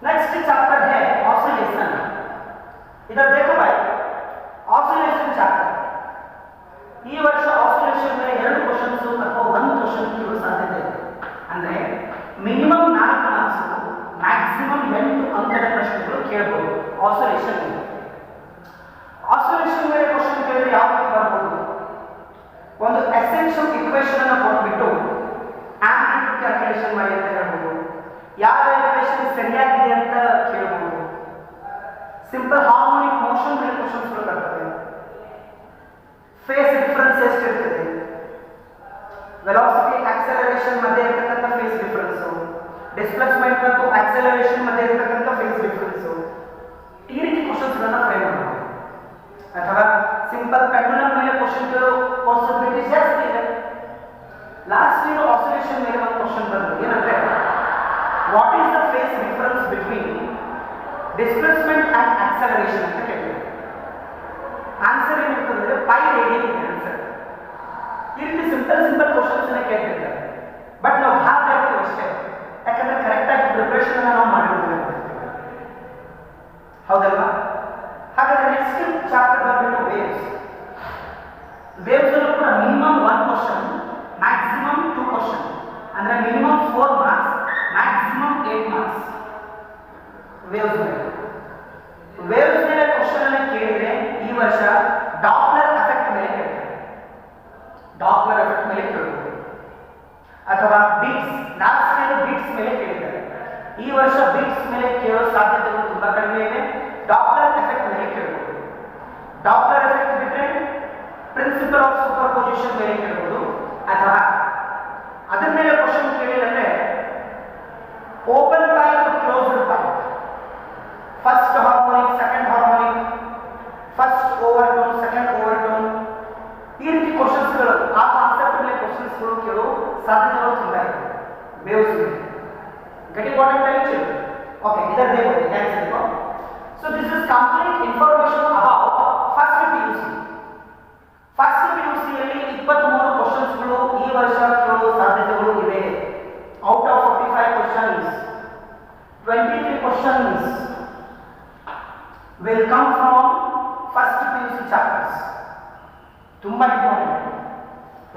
नेक्स्ट चैप्टर है ऑसिलेशन. इधर देखो भाई, ऑसिलेशन चैप्टर ಈ ವರ್ಷ ಆಸಿಲೇಷನ್ ಮೇಲೆ 2 ಕ್ವೆಶ್ಚನ್ಸ್ ಅಥವಾ 1 ಕ್ವೆಶ್ಚನ್ ಕೇಳೋ ಸಾಧ್ಯತೆ ಇದೆ. ಅಂದ್ರೆ ಮಿನಿಮಮ್ 4 ಮಾರ್ಕ್ಸ್, ಮ್ಯಾಕ್ಸಿಮಮ್ 8 ಅಂಕದ ಪ್ರಶ್ನೆಗಳು ಕೇಳಬಹುದು ಆಸಿಲೇಷನ್ ಮೇಲೆ. ಆಸಿಲೇಷನ್ ಮೇಲೆ ಕ್ವೆಶ್ಚನ್ ಕೇಳಿದ್ರೆ ಯಾವ ರೀತಿ ಬರಬಹುದು? ಒಂದು ಎಸೆನ್ಷಿಯಲ್ ಇಕ್ವೇಷನ್ ಅನ್ನು ಕೊಟ್ಬಿಟ್ಟು ಆಂಪ್ಲಿಟ್ಯೂಡ್ ಕ್ಯಾಲ್ಕುಲೇಷನ್ ಮಾಡಿ ಅಂತ ಹೇಳ್ಬೋದು. ಯಾವ ಇಕ್ವೇಷನ್ ಸರಿಯಾಗಿದೆ ಅಂತ ಕೇಳಬಹುದು. ಸಿಂಪಲ್ ಹಾರ್ಮೋನಿಕ್ ಮೋಷನ್ ಮೇಲೆ ಕ್ವೆಶ್ಚನ್ಸ್ ಬರ್ತವೆ. ಫೇಸ್ ಡಿಫರೆನ್ಸ್ ಎಷ್ಟಿರ್ತದೆ, ವೆಲಾಸಿಟಿ ಆಕ್ಸೆಲರೇಷನ್ ಮಧ್ಯೆ ಇರತಕ್ಕಂಥ ಫೇಸ್ ಡಿಫರೆನ್ಸ್, ಡಿಸ್ಪ್ಲೇಸ್ಮೆಂಟ್ ಮತ್ತು ಆಕ್ಸೆಲರೇಷನ್ ಮಧ್ಯೆ ಇರತಕ್ಕಂಥ ಫೇಸ್ ಡಿಫರೆನ್ಸ್, ಈ ರೀತಿ ಕ್ವೆಶ್ಚನ್ಸ್ ಗಳನ್ನ ಫ್ರೇಮ್ ಮಾಡಬಹುದು. ಅಥವಾ ಸಿಂಪಲ್ ಪೆಂಡುಲಮ್ ಮೇಲೆ ಕ್ವೆಶ್ಚನ್ ಕೇಳೋ ಪಾಸಿಬಿಲಿಟಿ ಜಾಸ್ತಿ ಇದೆ. ಲಾಸ್ಟ್ ಇಯರ್ ಆಸಿಲೇಷನ್ ಮೇಲೆ ಒಂದು ಕ್ವೆಶ್ಚನ್ ಬಂತು, ಏನಂದ್ರೆ what is the phase difference between displacement and acceleration ಅಂತ ಕೇಳಿದ್ರು. ಆನ್ಸರ್ ಏನಿರ್ತಂದ್ರೆ ಪೈ ರೇಡಿಯನ್ ಆನ್ಸರ್. ಈ ರೀತಿ ಸಿಂಪಲ್ ಕ್ವೆಶ್ಚನ್ಸ್ ಅನ್ನ ಕೇಳ್ತಿರ್ತಾರೆ. ಬಟ್ ನಾವು ಭಾಗ ಆಗ್ತೀವಿ ಅಷ್ಟೇ, ಯಾಕಂದ್ರೆ ಕರೆಕ್ಟ್ ಆಗಿ ಪ್ರಿಪರೇಷನ್ ಅನ್ನ ನಾವು ಮಾಡಿರೋದಿಲ್ಲ. ಹೌದಲ್ವಾ? ಹಾಗಾದ್ರೆ ನೆಕ್ಸ್ಟ್ ಚಾಪ್ಟರ್ ಬಂದ್ಬಿಟ್ಟು ವೇವ್ಸ್. ವೇವ್ಸ್ ಅಲ್ಲೂ ಕೂಡ ಮಿನಿಮಮ್ 1 ಕ್ವೆಶ್ಚನ್, ಮ್ಯಾಕ್ಸಿಮಮ್ 2 ಕ್ವೆಶ್ಚನ್. ಅಂದ್ರೆ minimum 4 marks, maximum 8 marks waves ಮೇಲೆ. ವೇವ್ಸ್ ಮೇಲೆ ಕ್ವೆಶ್ಚನ್ ಅನ್ನು ಕೇಳಿದ್ರೆ ಈ ವರ್ಷ ಡಾಪ್ಲರ್ ಎಫೆಕ್ಟ್ ಮೇಲೆ ಕೇಳ್ತಾರೆ. ಡಾಪ್ಲರ್ ಎಫೆಕ್ಟ್ ಮೇಲೆ ಕೇಳಬಹುದು. ಅಥವಾ ಬಿಟ್ಸ್, ಲಾಸ್ಟ್ ಇಯರ್ ಬಿಟ್ಸ್ ಮೇಲೆ ಕೇಳಿದ್ದಾರೆ. ಈ ವರ್ಷ ಬಿಟ್ಸ್ ಮೇಲೆ ಕೇಳೋ ಸಾಧ್ಯತೆಗಳು ತುಂಬಾ ಕಡಿಮೆ ಇದೆ. ಡಾಪ್ಲರ್ ಎಫೆಕ್ಟ್ ಮೇಲೆ ಕೇಳಬಹುದು. ಡಾಪ್ಲರ್ ಎಫೆಕ್ಟ್ ಬಿಟ್ಟರೆ ಪ್ರಿನ್ಸಿಪಲ್ ಆಫ್ ಸೂಪರ್ ಪೊಸಿಷನ್ ಮೇಲೆ ಕೇಳಬಹುದು. ಅಥವಾ ಅದರ ಮೇಲೆ ಕ್ವೆಶ್ಚನ್ ಕೇಳಿದ್ರೆ open pipe, closed pipe, first harmonic, second harmonic, first overtone, second overtone, ಈ ರೀತಿ ಕ್ವೆಶ್ಚನ್ಸ್ ಗಳು, ಆ ಕಾನ್ಸೆಪ್ಟ್ ಮೇಲೆ ಕ್ವೆಶ್ಚನ್ಸ್ ಗಳು ಕೇಳೋ ಸಾಧ್ಯತೆಗಳು ತುಂಬಾ ಇದೆ ವೇವ್ಸ್ ಮೇಲೆ. Getting what I tell you? Okay, ಇದರ देखो, ध्यान से देखो. So this is complete information about first PUC. First PUC ಯಲ್ಲಿ 23 ಕ್ವೆಶ್ಚನ್ಸ್ ಗಳು ಈ ವರ್ಷ ಕೇಳೋ ಸಾಧ್ಯತೆಗಳು ಇವೆ. Out of 45 questions 23 questions will come from first PUC chapters. ತುಂಬಾ ಇಂಪಾರ್ಟೆಂಟ್,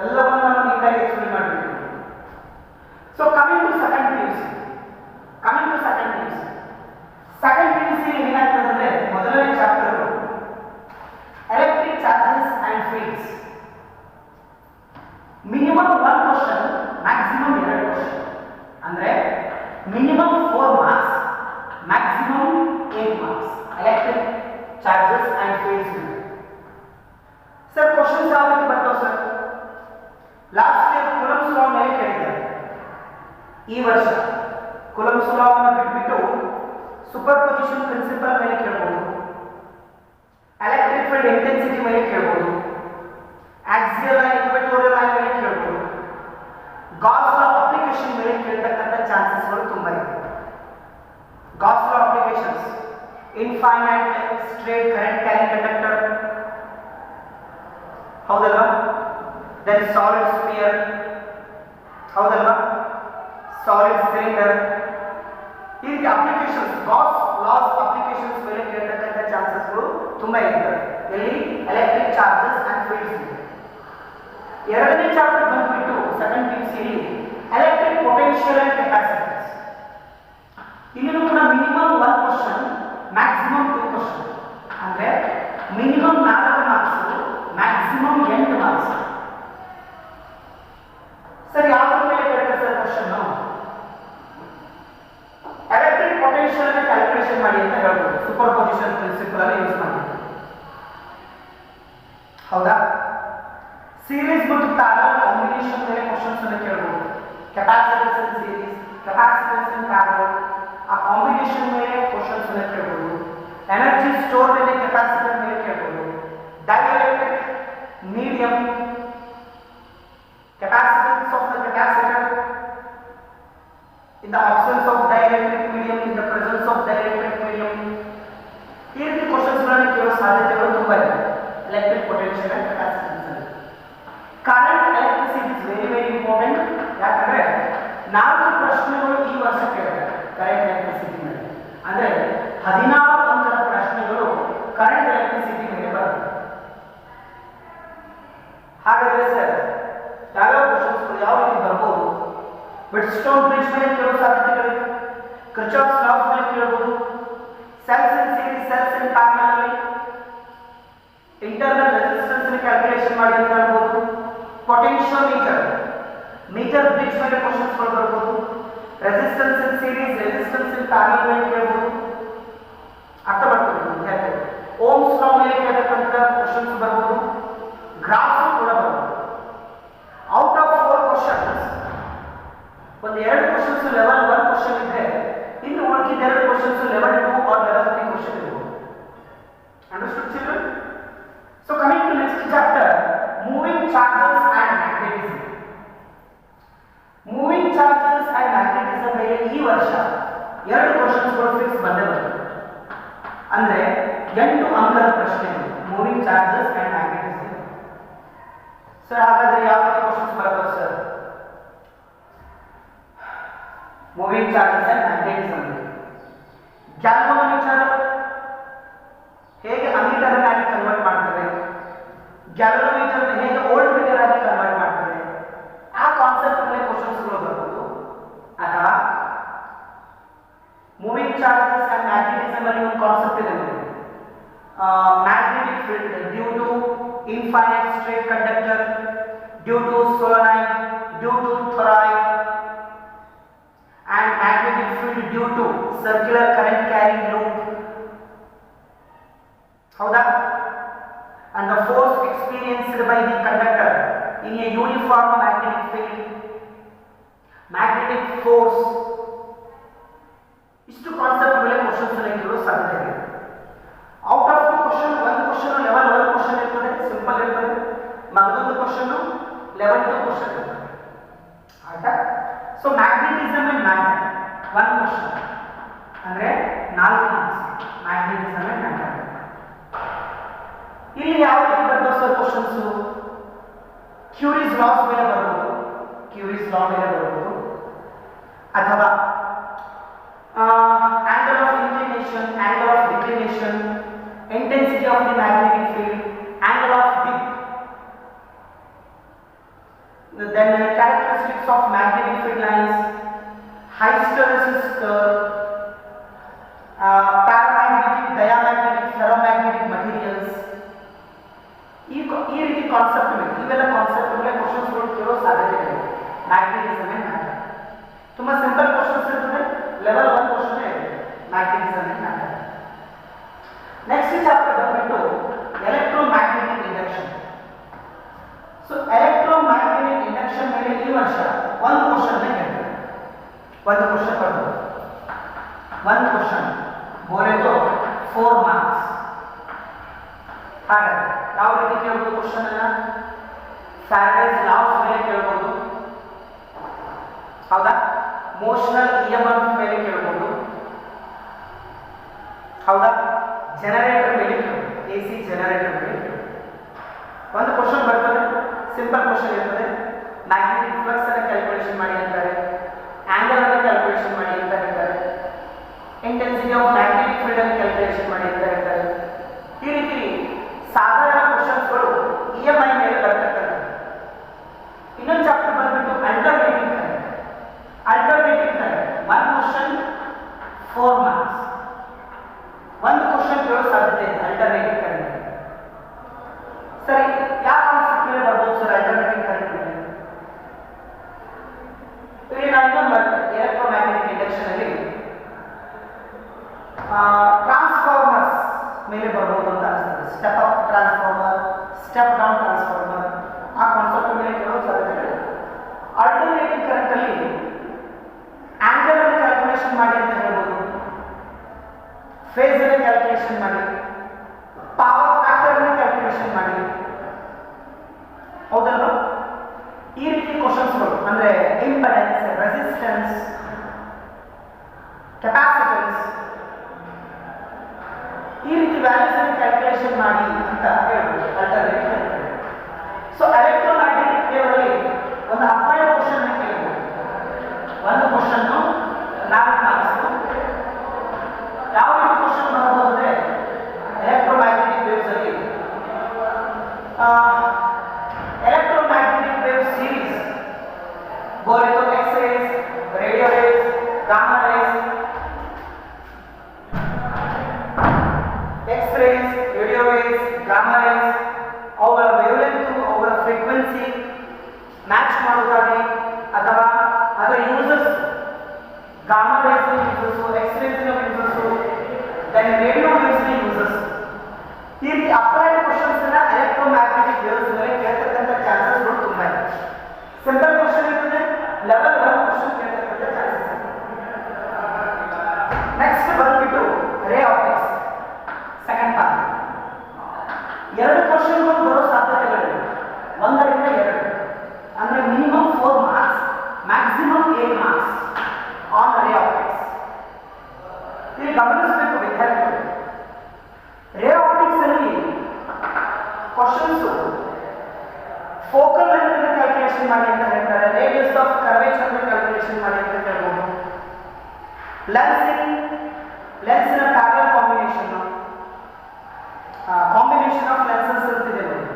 ಎಲ್ಲವನ್ನೂ ನಾನು ನೀಟಾಗಿ ಎಕ್ಸ್ಪ್ಲೇನ್ ಮಾಡಿದ್ದೀನಿ. So coming to second PUC. Second PUC ಏನಾಗ್ತದೆ ಅಂದ್ರೆ ಮೊದಲನೇ chapter electric charges and fields. Minimum 1 question, maximum 2 question. ಅಂದ್ರೆ minimum 4 marks, maximum 8 marks electric charges and fields. Sir questions ಯಾವ ರೀತಿ ಬರ್ತಾವೆ sir? Last year Coulomb's law ಮೇಲೆ ಕೇಳಿದ್ದಾರೆ. ಈ ವರ್ಷ ಕುಲಂಬ್ಸ್ ಲಾ ಅನ್ನು ಬಿಟ್ಬಿಟ್ಟು ಸೂಪರ್ ಪೊಸಿಷನ್ ಪ್ರಿನ್ಸಿಪಲ್ ಮೇಲೆ ಕೇಳಬಹುದು, ಎಲೆಕ್ಟ್ರಿಕ್ ಫೀಲ್ಡ್ ಇಂಟೆನ್ಸಿಟಿ ಮೇಲೆ ಕೇಳಬಹುದು, ಆಕ್ಸಿಯಲ್ ಲೈನ್, ಇಕ್ವೆಟೋರಿಯಲ್ ಲೈನ್ ಮೇಲೆ ಕೇಳಬಹುದು. ಗಾಸ್ ಲಾ ಅಪ್ಲಿಕೇಶನ್ ಮೇಲೆ ಕೇಳತಕ್ಕಂಥ ಚಾನ್ಸಸ್ಗಳು ತುಂಬಾ ಇದೆ. Gauss law applications, infinite straight current carrying conductor, ಹೌದಲ್ವಾ? ದೆನ್ ಸಾಲಿಡ್ ಸ್ಫಿಯರ್, ಹೌದಲ್ವಾ? ಸಾಲಿಡ್ ಸಿಲಿಂಡರ್, ಈ ರೀತಿ ಅಪ್ಲಿಕೇಶನ್ಸ್, ಗಾಸ್ ಲಾಸ್ ಅಪ್ಲಿಕೇಶನ್ಸ್ ಮೇಲೆ ಕೇಳತಕ್ಕಂಥ ಚಾನ್ಸಸ್ಗಳು ತುಂಬಾ ಇರ್ತವೆ. ಎಲ್ಲಿ? Electric charges and fields. ಎರಡನೇ ಚಾಪ್ಟರ್ ಬಂದ್ಬಿಟ್ಟು second PUC electric potential and capacitance. ಇಲ್ಲಿನೂ ಕೂಡ ಮಿನಿಮಮ್ 1 ಕ್ವೆಶ್ಚನ್, ಮ್ಯಾಕ್ಸಿಮಮ್ 2 ಕ್ವೆಶ್ಚನ್. ಅಂದ್ರೆ minimum 4 marks, maximum 8 marks. Sir ಯಾವ ಮೇಲೆ ಕೇಳ್ತಾರೆ ಸರ್ ಕ್ವೆಶ್ಚನ್? ಎಲೆಕ್ಟ್ರಿಕ್ ಪೊಟೆನ್ಷಿಯಲ್ ಅನ್ನು ಕ್ಯಾಲ್ಕುಲೇಷನ್ ಮಾಡಿ ಅಂತ ಹೇಳ್ಬೋದು. ಸೂಪರ್ ಪೊಸಿಷನ್ ಪ್ರಿನ್ಸಿಪಲ್ ಅನ್ನು ಯೂಸ್ ಮಾಡಿ. ಹೌದಾ? ಸೀರೀಸ್ ಮತ್ತು ಪ್ಯಾರಲಲ್ ಕಾಂಬಿನೇಷನ್ ಮೇಲೆ ಕ್ವೆಶ್ಚನ್ಸ್ ಅನ್ನು ಕೇಳಬಹುದು. Capacitance characters in series, capacitance in parallel, ಆ ಕಾಂಬಿನೇಷನ್ ಮೇಲೆ ಕ್ವಶನ್ಸ್ ಅನ್ನು ಕೇಳಬಹುದು. ಎನರ್ಜಿ ಸ್ಟೋರ್ ಮೇಲೆ ಕೆಪಾಸಿಟರ್ ಮೇಲೆ ಕೇಳಬಹುದು. Dielectric medium, capacitance of the capacitor, in the absence of dielectric medium, in the presence of dielectric medium. ಈ ರೀತಿ ಕ್ವಶನ್ಸ್ ಗಳನ್ನು ಕೇಳೋ ಸಾಧ್ಯತೆಗಳು ತುಂಬಾ ಇದೆ. ಎಲೆಕ್ಟ್ರಿಕ್ ಪೊಟೆನ್ಷಿಯಲ್ ಅಂಡ್ ಕೆಪಾಸಿಟನ್ಸ್ ಅಲ್ಲಿ current electricity is very very important. ಯಾಕಂದ್ರೆ 4 ಪ್ರಶ್ನೆಗಳು ಈ ವರ್ಷ ಕೇಳಿದ್ದಾರೆ ಕರೆಂಟ್ ಎಲೆಕ್ಟ್ರಿಸಿಟಿ ಮೇಲೆ. ಅಂದ್ರೆ 16 ಅಂಕದ ಪ್ರಶ್ನೆಗಳು ಕರೆಂಟ್ ಎಲೆಕ್ಟ್ರಿಸಿಟಿ ಮೇಲೆ ಬರ್ತವೆ. ಹಾಗಾದ್ರೆ ಸರ್ ಯಾವ ಕ್ವಶನ್ಸ್ ಯಾವ ರೀತಿ ಬರ್ಬೋದು? ವೆಟ್ಸ್ಟೋನ್ ಬ್ರಿಡ್ಜ್ ಮೇಲೆ ಕೇಳೋ ಸಾಧ್ಯತೆಗಳಿವೆ. ಕ್ರಿಚಾಫ್ಸ್ ಲಾಸ್ ಮೇಲೆ ಕೇಳಬಹುದು. Cells in series, cells in parallel ಅಲ್ಲಿ ಇಂಟರ್ನಲ್ ರೆಸಿಸ್ಟೆನ್ಸ್ ನ ಕ್ಯಾಲ್ಕುಲೇಷನ್ ಮಾಡಿ ಅಂತ ಹೇಳ್ಬೋದು. ಪೊಟೆನ್ಷಿಯೋಮೀಟರ್, ಮೀಟರ್ ಬ್ರಿಡ್ಜ್ ಮೇಲೆ ಕ್ವಶನ್ಸ್ ಬರ್ಬೋದು. Resistance in series, resistance in parallel ಮೇಲೆ ಕೇಳಬಹುದು. ಅರ್ಥ ಮಾಡ್ಕೊಳ್ಳಿ ವಿದ್ಯಾರ್ಥಿಗಳು. ಓಮ್ಸ್ ಲಾ ಮೇಲೆ ಕೇಳತಕ್ಕಂತ ಕ್ವಶನ್ಸ್ ಬರ್ಬೋದು. ಗ್ರಾಫ್ ಕೂಡ ಬರ್ಬೋದು. ಔಟ್ ಆಫ್ 4 ಕ್ವಶನ್ಸ್ ಒಂದು 2 ಕ್ವಶನ್ಸ್ ಲೆವೆಲ್ 1 ಕ್ವಶನ್ ಇದ್ರೆ ಇನ್ನು ಉಳಿದ 2 questions level 2 or level 3 question ಇರಬಹುದು. Understood children? So coming to next chapter, moving charges and magnetism. Moving charges and magnetism ಮೇಲೆ ಈ ವರ್ಷ 2 ಕ್ವಶನ್ಸ್ ಗಳು ಫಿಕ್ಸ್ ಬಂದೇ ಬರ್ತವೆ. ಅಂದ್ರೆ 8 ಅಂಕದ ಪ್ರಶ್ನೆಗಳು moving charges and magnetism. Sir ಹಾಗಾದ್ರೆ ಯಾವ ರೀತಿ ಕ್ವಶನ್ಸ್ ಬರ್ತವೆ sir? Moving charges and magnetism, galvanometer ಹೇಗೆ ಅಮ್ಮೀಟರ್ ಆಗಿ ಕನ್ವರ್ಟ್ ಮಾಡ್ತದೆ, ಗ್ಯಾಲ್ವನೋಮೀಟರ್ ಹೇಗೆ ವೋಲ್ಟ್ ಮೀಟರ್ ಆಗಿ ಕನ್ವರ್ಟ್ ಮಾಡ್ತದೆ, ಆ ಕಾನ್ಸೆಪ್ಟ್ ಮೇಲೆ ಕ್ವಶನ್ಸ್ ಗಳು ಬರಬಹುದು. ಅಥವಾ ಮೂವಿಂಗ್ ಚಾರ್ಜಸ್ ಅಂಡ್ ಮ್ಯಾಗ್ನೆಟಿಸಮ್ ಅಲ್ಲಿ ಒಂದು ಕಾನ್ಸೆಪ್ಟ್ ಇದೆ ನೋಡಿ, magnetic field due to infinite straight conductor, due to solenoid, due to toroid, and magnetic field due to circular current carrying loop. Howda? And the force experienced by the conductor in a uniform magnetic field, magnetic force. ಇಷ್ಟು concept ಮೇಲೆ questions ಅನ್ನು ಕೇಳೋ ಸಾಧ್ಯತೆ ಇದೆ. Out of the question ಒಂದು question level 1 question ಇರ್ತದೆ, simple ಇರ್ತದೆ. ಮತ್ತೊಂದು ಕ್ವಶನ್ ಲೆವೆಲ್ 2 ಕ್ವಶನ್ ಇರ್ತದೆ. ಆಯ್ತಾ? So magnetism and magnet 1 question ಅಂದ್ರೆ 4 ಮಾರ್ಕ್ಸ್. ಮ್ಯಾಗ್ನೆಟಿಸಮ್ ಅಂಡ್ ಮ್ಯಾಗ್ನೆಟ್ ಇಲ್ಲಿ ಯಾವ ರೀತಿ ಬರ್ತವೆ ಸರ್ ಕ್ವಶನ್ಸ್? ಕ್ಯೂರೀಸ್ ಲಾಸ್ ಮೇಲೆ ಬರಬಹುದು, ಕ್ಯೂರೀಸ್ ಲಾ ಮೇಲೆ ಬರಬಹುದು. ಅಥವಾ angle of inclination, angle of declination, intensity of the magnetic field, angle of dip, then characteristics of magnetic field lines, hysteresis curve, paramagnetic, diamagnetic, ferromagnetic materials. ಈ ರೀತಿ ಕಾನ್ಸೆಪ್ಟ್ ಮೇಲೆ ಇವೆಲ್ಲ ಕಾನ್ಸೆಪ್ಟ್ ಮೇಲೆ ಕ್ವಶನ್ಸ್ ಗಳು ಕೇಳೋ ಸಾಧ್ಯತೆ ಇದೆ. ಮ್ಯಾಗ್ನೆಟಿಸಮ್ ಅಂಡ್ ಮ್ಯಾಗ್ನೆಟ್ ತುಂಬಾ ಸಿಂಪಲ್ ಕ್ವಶನ್ಸ್ ಇರ್ತದೆ, ಲೆವೆಲ್ 1 ಕ್ವಶನ್ ಇದೆ magnetism and magnet. Next chapter ಬಂದ್ಬಿಟ್ಟು electromagnetic induction. So electromagnetic induction ಮೇಲೆ ಈ ವರ್ಷ 1 ಕ್ವಶನ್ ಕೇಳ್ತಾರೆ. 1 ಕ್ವಶನ್ ಬರ್ಬೋದು. 1 ಕ್ವಶನ್ ಬೋರೆದು 4 ಮಾರ್ಕ್ಸ್. ಹಾಗಾದ್ರೆ ಯಾವ ರೀತಿ ಕೇಳಬಹುದು ಕ್ವಶನ್ ಅನ್ನ? ಫ್ಯಾರಡೇಸ್ ಲಾಸ್ ಮೇಲೆ ಕೇಳಬಹುದು. ಹೌದಾ? ಮೋಷನಲ್ ಇಎಂಎಫ್ ಮೇಲೆ ಕೇಳಬಹುದು. ಹೌದಾ? ಜನರೇಟರ್ ಮೇಲೆ ಕೇಳಬಹುದು, ಎಸಿ ಜನರೇಟರ್ ಮೇಲೆ ಕೇಳಬಹುದು. 1 ಕ್ವಶನ್ ಬರ್ತದೆ, ಸಿಂಪಲ್ ಕ್ವಶನ್ ಇರ್ತದೆ. ಮ್ಯಾಗ್ನೆಟಿಕ್ ಫ್ಲಕ್ಸ್ ಅನ್ನು ಕ್ಯಾಲ್ಕುಲೇಷನ್ ಮಾಡಿ ಅಂತಾರೆ, ಆಂಗಲ್ ಅನ್ನು ಕ್ಯಾಲ್ಕುಲೇಷನ್ ಮಾಡಿ ಅಂತ ಹೇಳ್ತಾರೆ, ಇಂಟೆನ್ಸಿಟಿ ಆಫ್ ಮ್ಯಾಗ್ನೆಟಿಕ್ ಫೀಲ್ಡ್ ಅನ್ನು ಕ್ಯಾಲ್ಕುಲೇಷನ್ ಮಾಡಿ ಅಂತ ಹೇಳ್ತಾರೆ. ಈ ರೀತಿ ಸಾಧಾರಣ ಕ್ವಶನ್ಸ್ಗಳು ಇಎಂಐ ಮೇಲೆ ಬರ್ತಕ್ಕಂಥದ್ದು. ಇನ್ನೊಂದು ಚಾಪ್ಟರ್ ಬಂದ್ಬಿಟ್ಟು alternative current. Alternative current 1 question 4 marks. 1 question ಕೇಳೋ ಸಾಧ್ಯತೆ ಇದೆ ಅಲ್ಟರ್ನೇಟಿವ್ ಕರೆಂಟ್. ಸರಿ, ಯಾವ ಕಾನ್ಸೆಪ್ಟ್ ಮೇಲೆ ಬರ್ಬೋದು ಸರ್ ಅಲ್ಟರ್ನೇಟಿವ್ ಕರೆಂಟ್ ಮೇಲೆ? ಇಲ್ಲಿ ನಾನು ಬರ್ತೇನೆ ಎಲೆಕ್ಟ್ರೋಮ್ಯಾಗ್ನೆಟಿಕ್ ಇಂಡಕ್ಷನ್ ಅಲ್ಲಿ ಟ್ರಾನ್ಸ್ಫಾರ್ಮರ್ಸ್ ಮೇಲೆ ಬರ್ಬೋದು ಅಂತ ಅನಿಸ್ತದೆ. Step up transformer, step down transformer, ಆ ಕಾನ್ಸೆಪ್ಟ್ ಮೇಲೆ ಕೇಳೋ ಸಾಧ್ಯತೆ ಇದೆ. ಆಲ್ಟರ್ನೇಟಿವ್ ಕರೆಂಟ್ ಅಲ್ಲಿ ಫೇಸ್ ಅನ್ನು ಕ್ಯಾಲ್ಕುಲೇಷನ್ ಮಾಡಿ, ಪವರ್ ಫ್ಯಾಕ್ಟರ್ ಅನ್ನು ಕ್ಯಾಲ್ಕುಲೇಷನ್ ಮಾಡಿ, ಹೌದಲ್ವಾ? ಈ ರೀತಿ ಕ್ವಶನ್ಸ್ಗಳು ಅಂದ್ರೆ ಇಂಪೆಡೆನ್ಸ್, ರೆಸಿಸ್ಟೆನ್ಸ್, ಕೆಪಾಸಿಟನ್ಸ್, ಈ ರೀತಿ ವ್ಯಾಲ್ಯೂಸ್ ಅನ್ನು ಕ್ಯಾಲ್ಕುಲೇಷನ್ ಮಾಡಿ ಅಂತ ಹೇಳ್ಬೋದು ಅಲ್ಟರ್ನೇಟಿವ್. ಸೊ ಎಲೆಕ್ಟ್ರೋಮ್ಯಾಗ್ನೆಟಿಕ್ ವೇವ್ ಅಲ್ಲಿ ಒಂದು ಅಪ್ಲೈಡ್ ಕ್ವಶನ್ ಅನ್ನು ಕೇಳಬಹುದು. ಒಂದು ಕ್ವಶನ್ 4 ಮಾರ್ಕ್ಸ್. ಯಾವ ರೀತಿ ಕ್ವಶನ್ ಬರಬಹುದು ಅಂದ್ರೆ ಎಲೆಕ್ಟ್ರೋಮ್ಯಾಗ್ನೆಟಿಕ್ ವೇವ್ಸ್ ಅಲ್ಲಿ electromagnetic wave series go into X-rays, radio rays, gamma rays, X-rays, radio rays, gamma rays, ಅವರ ವೇವ್ಲೆಂತ್, ಅವರ ಫ್ರೀಕ್ವೆನ್ಸಿ ಮ್ಯಾಚ್ ಮಾಡೋದಾಗಿ ಅಥವಾ ಅದರ users gamma rays users, X-rays users, then radio waves users. ಈ ರೀತಿ ಅಪ್ಲೈಡ್ ಕ್ವಶನ್ಸ್ ಅನ್ನ electromagnetic waves ಮೇಲೆ ಕೇಳ್ತಕ್ಕಂಥ ಚಾನ್ಸಸ್ಗಳು ತುಂಬಾ ಇದೆ. ಸಿಂಪಲ್ ಕ್ವಶನ್ ಇರ್ತದೆ, ಲೆವೆಲ್ 1 ಕ್ವಶನ್ ಕೇಳ್ತಕ್ಕಂಥ ಚಾನ್ಸಸ್ ಇದೆ. ನೆಕ್ಸ್ಟ್ ಬಂದ್ಬಿಟ್ಟು ರೇ ಆಪ್ಟಿಕ್ಸ್ ಸೆಕೆಂಡ್ ಪಾರ್ಟ್. 2 ಕ್ವಶನ್ಗಳು ಬರೋ ಸಾಧ್ಯತೆಗಳಿವೆ, 1 ರಿಂದ 2 ಅಂದ್ರೆ minimum 4 marks, maximum 8 marks on ರೇ ಆಪ್ಟಿಕ್ಸ್. ಇಲ್ಲಿ ಗಮನಿಸಬೇಕು ವಿದ್ಯಾರ್ಥಿಗಳು, ರೇ ಆಪ್ಟಿಕ್ಸ್ ಅಲ್ಲಿ ಕ್ವಶನ್ಸ್ ಫೋಕಲ್ ಲೆಂತ್ ಅನ್ನು ಕ್ಯಾಲ್ಕುಲೇಷನ್ ಮಾಡಿ ಅಂತ ಹೇಳ್ತಾರೆ, ರೇಡಿಯಸ್ ಆಫ್ ಕರ್ವೇಚರ್ ಅನ್ನು ಕ್ಯಾಲ್ಕುಲೇಷನ್ ಮಾಡಿ ಅಂತ ಹೇಳ್ಬೋದು, ಲೆನ್ಸ್ ನ ಪ್ಯಾರಲಲ್ ಕಾಂಬಿನೇಷನ್ ಆಫ್ ಲೆನ್ಸಸ್ ಇರ್ತಿದೆ ನೋಡಿ.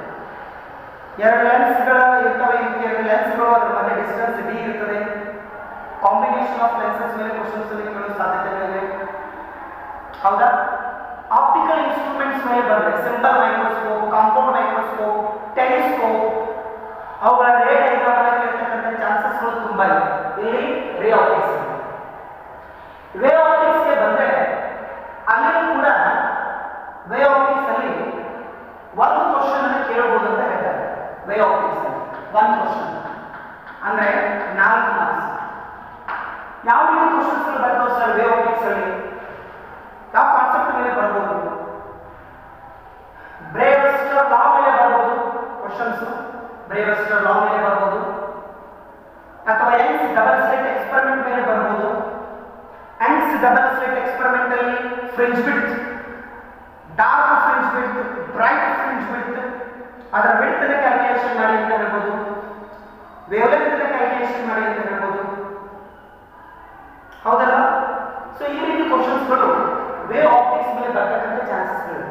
2 ಲೆನ್ಸ್ಗಳ ಇರ್ತವೆ, 2 ಲೆನ್ಸ್ಗಳು ಅದರ ಮಧ್ಯೆ ಡಿಸ್ಟೆನ್ಸ್ ಡಿ ಇರ್ತದೆ. ಕಾಂಬಿನೇಷನ್ ಆಫ್ ಲೆನ್ಸಸ್ ಮೇಲೆ ಕ್ವಶನ್ಸ್ ಕೇಳೋ ಸಾಧ್ಯತೆಗಳಿವೆ, ಹೌದಾ? ಆಪ್ಟಿಕಲ್ ಇನ್ಸ್ಟ್ರೂಮೆಂಟ್ಸ್ ಮೇಲೆ ಬಂದರೆ simple microscope, compound microscope, telescope, ಅವುಗಳ ರೇ ಡಯಾಗ್ರಾಮ್ ಅನ್ನು ಕೇಳ್ತಕ್ಕಂಥ ಚಾನ್ಸಸ್ಗಳು ತುಂಬಾ ಇದೆ. ಇಲ್ಲಿ ರೇ ಆಪ್ಟಿಕ್ಸ್ ಗೆ ಬಂದರೆ ಅಲ್ಲಿ ಕೂಡ ವೇ ಆಪ್ಟಿಕ್ಸ್ ಅಲ್ಲಿ 1 ಕ್ವಶನ್ ಅನ್ನು ಕೇಳಬಹುದು ಅಂತ ಹೇಳ್ತಾರೆ. ವೇ ಆಪ್ಟಿಕ್ಸ್ ಅಲ್ಲಿ 1 ಕ್ವಶನ್ ಅಂದ್ರೆ 4 ಮಾರ್ಕ್ಸ್. ಯಾವ ರೀತಿ ಕ್ವಶನ್ಸ್ ಬರ್ತವೆ ಸರ್ ವೇ ಆಪ್ಟಿಕ್ಸ್ ಅಲ್ಲಿ? ಯಾವ ಕಾನ್ಸೆಪ್ಟ್ ಮೇಲೆ ಬರ್ಬೋದು? ಬ್ರೇವ್ಸ್ಟರ್ ಲಾ ಮೇಲೆ ಬರ್ಬೋದು ಕ್ವಶನ್ಸ್, ಬ್ರೇವ್ಸ್ಟರ್ ಲಾ ಮೇಲೆ ಬರ್ಬೋದು, ಅಥವಾ ಯಂಗ್ಸ್ ಡಬಲ್ ಸ್ಲಿಟ್ ಎಕ್ಸ್ಪೆರಿಮೆಂಟ್ ಮೇಲೆ ಬರ್ಬೋದು. ಯಂಗ್ಸ್ ಡಬಲ್ ಸ್ಲಿಟ್ ಎಕ್ಸ್ಪೆರಿಮೆಂಟ್ ಅಲ್ಲಿ fringe width, dark fringe width, bright fringe width, ಅದರ ವಿಡ್ತ್ ಅನ್ನು ಕ್ಯಾಲ್ಕುಲೇಷನ್ ಮಾಡಿ ಅಂತ ಹೇಳ್ಬೋದು, ವೇವ್ಲೆಂತ್ ಅನ್ನು ಕ್ಯಾಲ್ಕುಲೇಷನ್ ಮಾಡಿ ಅಂತ ಹೇಳ್ಬೋದು, ಹೌದಲ್ಲ? ಸೊ ಈ ರೀತಿ ಕ್ವಶನ್ಸ್ಗಳು ವೇ ಆಪ್ಟಿಕ್ಸ್ ಮೇಲೆ ಬರ್ತಕ್ಕಂಥ ಚಾನ್ಸಸ್ಗಳು.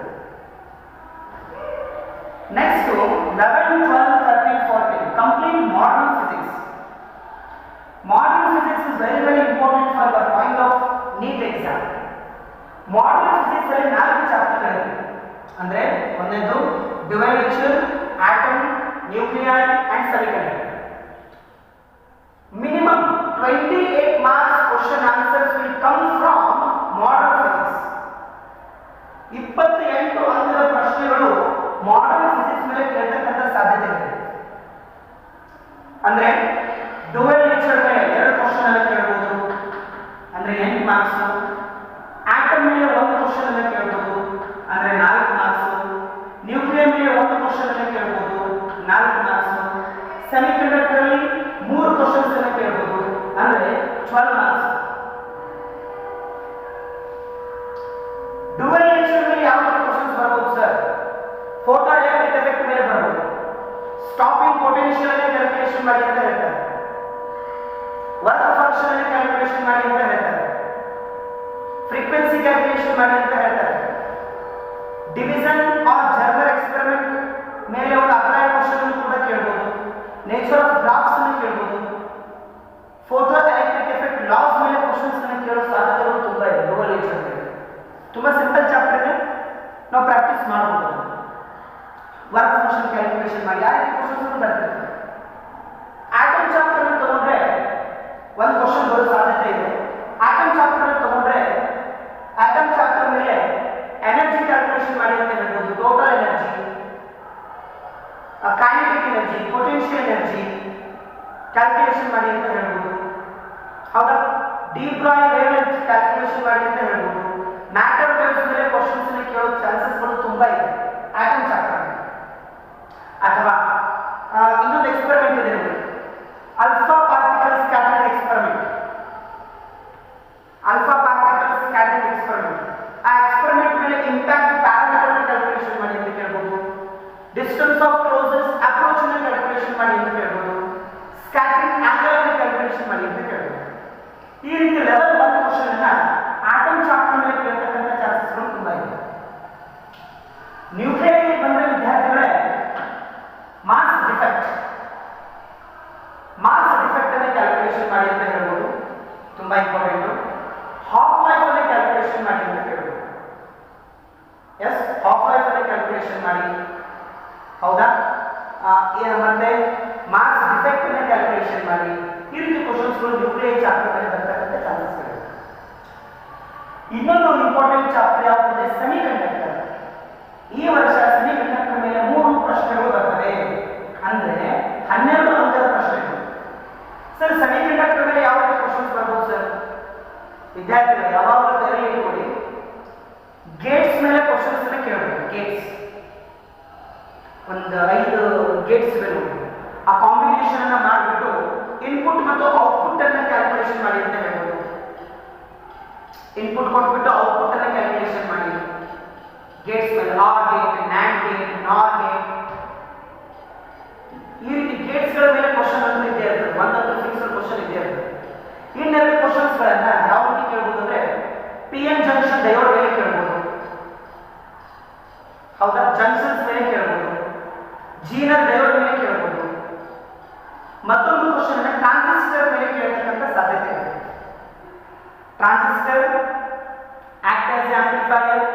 Next 11, 12, 13, 14 complete modern physics. Modern physics is very very important for your point of NEET exam. Modern physics ಅಲ್ಲಿ 4 ಚಾಪ್ಟರ್ಗಳಿವೆ. ಅಂದ್ರೆ ಒಂದನೇದು dual nature, atom, nuclear and semiconductor. minimum 28 marks question answers will come from modern physics. 28 ಅಂಕದ ಪ್ರಶ್ನೆಗಳು modern physics ಮೇಲೆ ಕೇಳತಕ್ಕಂಥ ಸಾಧ್ಯತೆ ಇದೆ. ಅಂದ್ರೆ ಡ್ಯುಯಲ್ ನೇಚರ್ ಮೇಲೆ 2 ಕ್ವಶನ್ ಅನ್ನು ಕೇಳಬಹುದು, ಅಂದ್ರೆ 8 ಮಾರ್ಕ್ಸ್. ಆಟಮ್ ಮೇಲೆ 1 ಕ್ವಶನ್ ಅನ್ನು ಕೇಳಬಹುದು, ಅಂದ್ರೆ 4 ಮಾರ್ಕ್ಸ್. ನ್ಯೂಕ್ಲಿಯರ್ ಮೇಲೆ 1 ಕ್ವಶನ್ ಅನ್ನು ಕೇಳಬಹುದು, 4 ಮಾರ್ಕ್ಸ್. ಸೆಮಿಕಂಡಕ್ಟರ್ ಅಲ್ಲಿ 3 ಕ್ವಶನ್ಸ್ ಅನ್ನು ಕೇಳಬಹುದು, ಅಂದ್ರೆ 12 ಮಾರ್ಕ್ಸ್. ಡ್ಯುಯಲ್ ನೇಚರ್ ಮೇಲೆ ಯಾವ ಕ್ವಶನ್ಸ್ ಬರಬಹುದು ಸರ್? ಫೋಟೋ ಎಲೆಕ್ಟ್ರಿಕ್ ಎಫೆಕ್ಟ್ ಮೇಲೆ ಬರಬಹುದು, ಸ್ಟಾಪಿಂಗ್ ಪೊಟೆನ್ಷಿಯಲ್ ಅನ್ನು ಕ್ಯಾಲ್ಕುಲೇಷನ್ ಮಾಡಿ ಅಂತ ಹೇಳ್ತಾರೆ, ವರ್ಕ್ ಫಂಕ್ಷನ್ ಅನ್ನು ಕ್ಯಾಲ್ಕುಲೇಷನ್ ಮಾಡಿ ಅಂತ ಹೇಳ್ತಾರೆ, ಫ್ರೀಕ್ವೆನ್ಸಿ ಕ್ಯಾಲ್ಕುಲೇಷನ್ ಮಾಡಿ ಅಂತ ಹೇಳ್ತಾರೆ. ಡಿವಿಷನ್ ಆರ್ ಜರ್ನಲ್ ಎಕ್ಸ್ಪೆರಿಮೆಂಟ್ ಮೇಲೆ ಒಂದು ಅಪ್ಲೈಡ್ ಕ್ವಶನ್ ಅನ್ನು ಕೂಡ ಕೇಳಬಹುದು, ನೇಚರ್ ಆಫ್ ಗ್ರಾಫ್ಸ್ ಅನ್ನು ಕೇಳಬಹುದು, ಫೋಟೋ ಎಲೆಕ್ಟ್ರಿಕ್ ಎಫೆಕ್ಟ್ ಲಾಸ್ ಮೇಲೆ ಕ್ವಶನ್ಸ್ ಅನ್ನು ಕೇಳೋ ಸಾಧ್ಯತೆಗಳು ತುಂಬಾ ಇದೆ. ಡ್ಯುಯಲ್ ನೇಚರ್ ಮೇಲೆ ತುಂಬಾ ಸಿಂಪಲ್ ಚಾಪ್ಟರ್ ಇದೆ, ನಾವು ಪ್ರಾಕ್ಟೀಸ್ ಮಾಡಬಹುದು. ವರ್ಕ್ ಫಂಕ್ಷನ್ ಕ್ಯಾಲ್ಕುಲೇಷನ್ ಮಾಡಿ ಆ ರೀತಿ ಕ್ವಶನ್ಸ್ ಬರ್ತದೆ. ಆಟಮ್ ಚಾಪ್ಟರ್ ಅನ್ನು ತಗೊಂಡ್ರೆ 1 ಕ್ವಶನ್ ಬರೋ ಸಾಧ್ಯತೆ ಇದೆ. ಆಟಮ್ ಚಾಪ್ಟರ್ ಅನ್ನು ತಗೊಂಡ್ರೆ ಆಟಮ್ ಚಾಪ್ಟರ್ ಮೇಲೆ ಎನರ್ಜಿ ಕ್ಯಾಲ್ಕುಲೇಷನ್ ಮಾಡಿ ಅಂತ ಹೇಳ್ಬೋದು, total energy, kinetic energy, potential energy calculation ಮಾಡಿ ಅಂತ ಹೇಳ್ಬೋದು, ಹೌದಾ? ಡಿ ಬ್ರಾಯ್ ವೇವ್ಲೆಂತ್ ಕ್ಯಾಲ್ಕುಲೇಷನ್ ಮಾಡಿ ಅಂತ ಹೇಳ್ಬೋದು, ಮ್ಯಾಟರ್ ವೇವ್ಸ್ ಕ್ಯಾಲ್ಕುಲೇಷನ್ ಮಾಡಿ ಅಂತ ಕೇಳ್ಬೋದು, ಸ್ಕ್ಯಾಟರಿಂಗ್ ಆಂಗಲ್ ಅನ್ನು ಕ್ಯಾಲ್ಕುಲೇಷನ್ ಮಾಡಿ ಅಂತ ಕೇಳ್ಬೋದು. ಈ ರೀತಿ ಲೆವೆಲ್ 1 ಕ್ವಶನ್ ಅನ್ನ ಆಟಮ್ ಚಾಪ್ಟರ್ ಮೇಲೆ ಕೇಳ್ತಕ್ಕಂಥ ಚಾನ್ಸಸ್ಗಳು ತುಂಬಾ ಇದೆ. ನ್ಯೂಕ್ಲಿಯರ್ ಬಂದ್ರೆ ವಿದ್ಯಾರ್ಥಿಗಳೇ ಮಾಸ್ ಡಿಫೆಕ್ಟ್ ಅನ್ನು ಕ್ಯಾಲ್ಕುಲೇಷನ್ ಮಾಡಿ ಅಂತ ಹೇಳ್ಬೋದು, ತುಂಬಾ ಇಂಪಾರ್ಟೆಂಟ್. ಹಾಫ್ ಲೈಫ್ ಅನ್ನು ಕ್ಯಾಲ್ಕುಲೇಷನ್ ಮಾಡಿ ಅಂತ ಹೇಳ್ಬೋದು. ಎಸ್, ಹಾಫ್ ಲೈಫ್ ಅನ್ನು ಕ್ಯಾಲ್ಕುಲೇಷನ್ ಮಾಡಿ, ಹೌದಾ? ಮತ್ತೆ ಮಾಸ್ ಡಿಫೆಕ್ಟ್ ಅನ್ನು ಕ್ಯಾಲ್ಕುಲೇಷನ್ ಮಾಡಿ. ಈ ರೀತಿ ಕ್ವಶನ್ಸ್ಗಳು ನ್ಯೂಕ್ಲಿಯರ್ ಚಾಪ್ಟರ್ ಮೇಲೆ ಬರ್ತಕ್ಕಂಥ ಚಾನ್ಸಸ್ಗಳಿವೆ. ಇನ್ನೊಂದು ಇಂಪಾರ್ಟೆಂಟ್ ಚಾಪ್ಟರ್ ಯಾವುದಂದ್ರೆ ಸೆಮಿಕಂಡಕ್ಟರ್. ಈ ವರ್ಷ ಸೆಮಿಕಂಡಕ್ಟರ್ ಮೇಲೆ 3 ಪ್ರಶ್ನೆಗಳು ಬರ್ತವೆ, ಅಂದ್ರೆ 12 ಅಂಕದ ಪ್ರಶ್ನೆಗಳು. ಸರ್, ಸೆಮಿಕಂಡಕ್ಟರ್ ಮೇಲೆ ಯಾವ ರೀತಿ ಕ್ವಶನ್ಸ್ ಬರ್ಬೋದು ಸರ್? ವಿದ್ಯಾರ್ಥಿಗಳು ಯಾವಾಗಲೂ ತಯಾರಿ ಇಟ್ಕೊಳ್ಳಿ. ಗೇಟ್ಸ್ ಮೇಲೆ ಕ್ವಶನ್ಸ್ ಅನ್ನ ಕೇಳಬೇಕು. ಗೇಟ್ಸ್ ಒಂದು 5 ಗೇಟ್ಸ್ ಗಳು, ಆ ಕಾಂಬಿನೇಷನ್ ಅನ್ನ ಮಾಡಿಬಿಟ್ಟು ಇನ್ಪುಟ್ ಮತ್ತು ಔಟ್ಪುಟ್ ಅನ್ನ ಕ್ಯಾಲ್ಕುಲೇಷನ್ ಮಾಡಿ ಅಂತ ಹೇಳ್ಬೋದು. ಇನ್ಪುಟ್ ಕೊಟ್ಬಿಟ್ಟು ಔಟ್ಪುಟ್ ಅನ್ನ ಕ್ಯಾಲ್ಕುಲೇಷನ್ ಮಾಡಿ. ಗೇಟ್ಸ್ ಮೇಲೆ ಆರ್ ಗೇಟ್, ನ್ಯಾಂಡ್ ಗೇಟ್, ನಾರ್ ಗೇಟ್, ಈ ರೀತಿ ಗೇಟ್ಸ್ ಗಳ ಮೇಲೆ ಕ್ವಶನ್ ಅಂತ ಇದ್ದೇ ಇರ್ತದೆ. ಒಂದೊಂದು ಫಿಕ್ಸ್ಡ್ ಕ್ವಶನ್ ಇದ್ದೇ ಇರ್ತದೆ. ಇನ್ನೆರಡು ಕ್ವಶನ್ಸ್ ಗಳನ್ನ ಯಾವ ರೀತಿ ಕೇಳಬಹುದು ಅಂದ್ರೆ PN ಜಂಕ್ಷನ್ ಡಯೋಡ್ ಮೇಲೆ ಕೇಳಬಹುದು, ಹೌದಾ? ಜಂಕ್ಷನ್ಸ್ ಮೇಲೆ ಕೇಳಬಹುದು, ಜೀನರ್ ಡಯೋಡ್ ಮೇಲೆ ಕೇಳಬಹುದು. ಮತ್ತೊಂದು ಕ್ವಶನ್ ಅನ್ನ ಟ್ರಾನ್ಸಿಸ್ಟರ್ ಮೇಲೆ ಕೇಳತಕ್ಕಂಥ ಸಾಧ್ಯತೆ ಇದೆ. Transistor act as amplifier,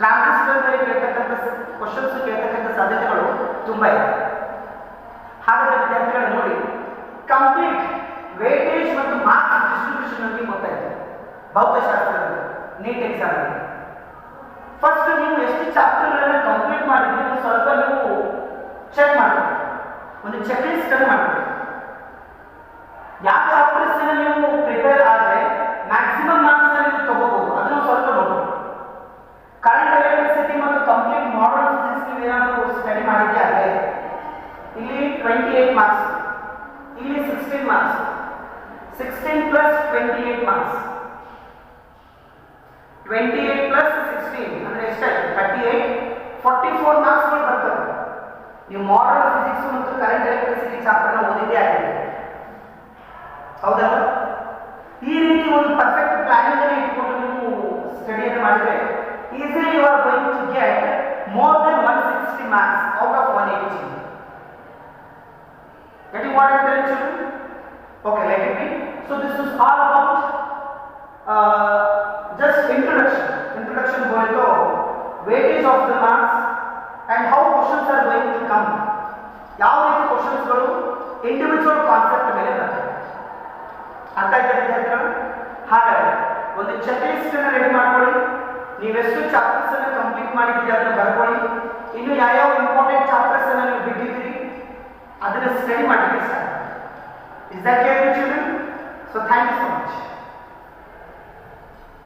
transistor ಮೇಲೆ ಕೇಳತಕ್ಕಂಥ ಕ್ವಶನ್ಸ್ ಕೇಳತಕ್ಕಂಥ ಸಾಧ್ಯತೆಗಳು ತುಂಬಾ ಇದೆ. ಹಾಗಾದ್ರೆ ವಿದ್ಯಾರ್ಥಿಗಳು ನೋಡಿ, ಕಂಪ್ಲೀಟ್ ವೇಟೇಜ್ ಮತ್ತು ಮಾರ್ಕ್ಸ್ ಡಿಸ್ಟ್ರಿಬ್ಯೂಷನ್ ಬಗ್ಗೆ ಗೊತ್ತಾಯ್ತು ಭೌತಶಾಸ್ತ್ರದಲ್ಲಿ ನೀಟ್ ಎಕ್ಸಾಮ್ ಅಲ್ಲಿ. ಫಸ್ಟ್ ನೀವು ಎಷ್ಟು ಚಾಪ್ಟರ್ಗಳನ್ನು ಕಂಪ್ಲೀಟ್ ಮಾಡಿದ್ರೆ ಸ್ವಲ್ಪ ನೀವು ಚೆಕ್ ಮಾಡಬೇಕು, ಒಂದು ಚೆಕ್ ಲಿಸ್ಟ್ ಅನ್ನು ಮಾಡಬೇಕು. ಯಾವ ಚಾಪ್ಟರ್ಸ್ ನೀವು ಪ್ರಿಪೇರ್ ಆದರೆ ಮ್ಯಾಕ್ಸಿಮಮ್ ಮಾರ್ಕ್ಸ್ ನೀವು ತಗೋಬಹುದು ಅದನ್ನು ಸ್ವಲ್ಪ ನೋಡಬೇಕು. ಕರೆಂಟ್ ಎಲೆಕ್ಟ್ರಿಸಿಟಿ ಮತ್ತು ಕಂಪ್ಲೀಟ್ ಮಾಡರ್ನ್ ಫಿಸಿಕ್ಸ್ ನೀವು ಏನಾದರೂ ಸ್ಟಡಿ ಮಾಡಿದ್ದೆ ಆದರೆ ಇಲ್ಲಿ 28 ಮಾರ್ಕ್ಸ್, ಇಲ್ಲಿ 16 ಮಾರ್ಕ್ಸ್, 16 ಪ್ಲಸ್ 28 ಮಾರ್ಕ್ಸ್, 28 ಪ್ಲಸ್ 16 ಅಂದ್ರೆ ಎಷ್ಟಾಯ್ತು? 38, 44 ಮಾರ್ಕ್ಸ್ಗಳು ಬರ್ತವೆ. ನೀವು ಮಾಡರ್ನ್ ಫಿಸಿಕ್ಸ್ ಮತ್ತು ಕರೆಂಟ್ ಎಲೆಕ್ಟ್ರಿಸಿಟಿ ಚಾಪ್ಟರ್ನ ಓದಿದ್ದೇ ಆಗಿದೆ, ಹೌದಲ್ಲ? ಈ ರೀತಿ ಒಂದು ಪರ್ಫೆಕ್ಟ್ ಪ್ಲಾನಿಂಗ್ ಅನ್ನು ಇಟ್ಕೊಂಡು ನೀವು ಸ್ಟಡಿಯನ್ನು ಮಾಡಿದ್ರೆ easily you are going to get more than 160 marks out of 180. Getting what I'm telling you? Okay, let it be. So this is all about just introduction बोले तो weightage of the marks and how questions are going to come. ಯಾವ ರೀತಿ questions ಗಳು individual concept ಮೇಲೆ ಬರ್ತವೆ, ಅರ್ಥ ಆಯ್ತಾ ವಿದ್ಯಾರ್ಥಿಗಳು? ಹಾಗಾದ್ರೆ ಒಂದು ಚೆಕ್ ಲಿಸ್ಟ್ ಅನ್ನು ರೆಡಿ ಮಾಡ್ಕೊಳ್ಳಿ. ನೀವೆಷ್ಟು ಚಾಪ್ಟರ್ಸ್ ಅನ್ನು ಕಂಪ್ಲೀಟ್ ಮಾಡಿದ್ದೀರಿ ಅದನ್ನು ಬರ್ಕೊಳ್ಳಿ. ಇನ್ನು ಯಾವ ಇಂಪಾರ್ಟೆಂಟ್ ಚಾಪ್ಟರ್ಸ್ ಅನ್ನು ನೀವು ಬಿಟ್ಟಿದ್ದೀರಿ ಅದನ್ನು ಸ್ಟಡಿ ಮಾಡಲಿಕ್ಕೆ start. Is that clear, children? So thank you so much.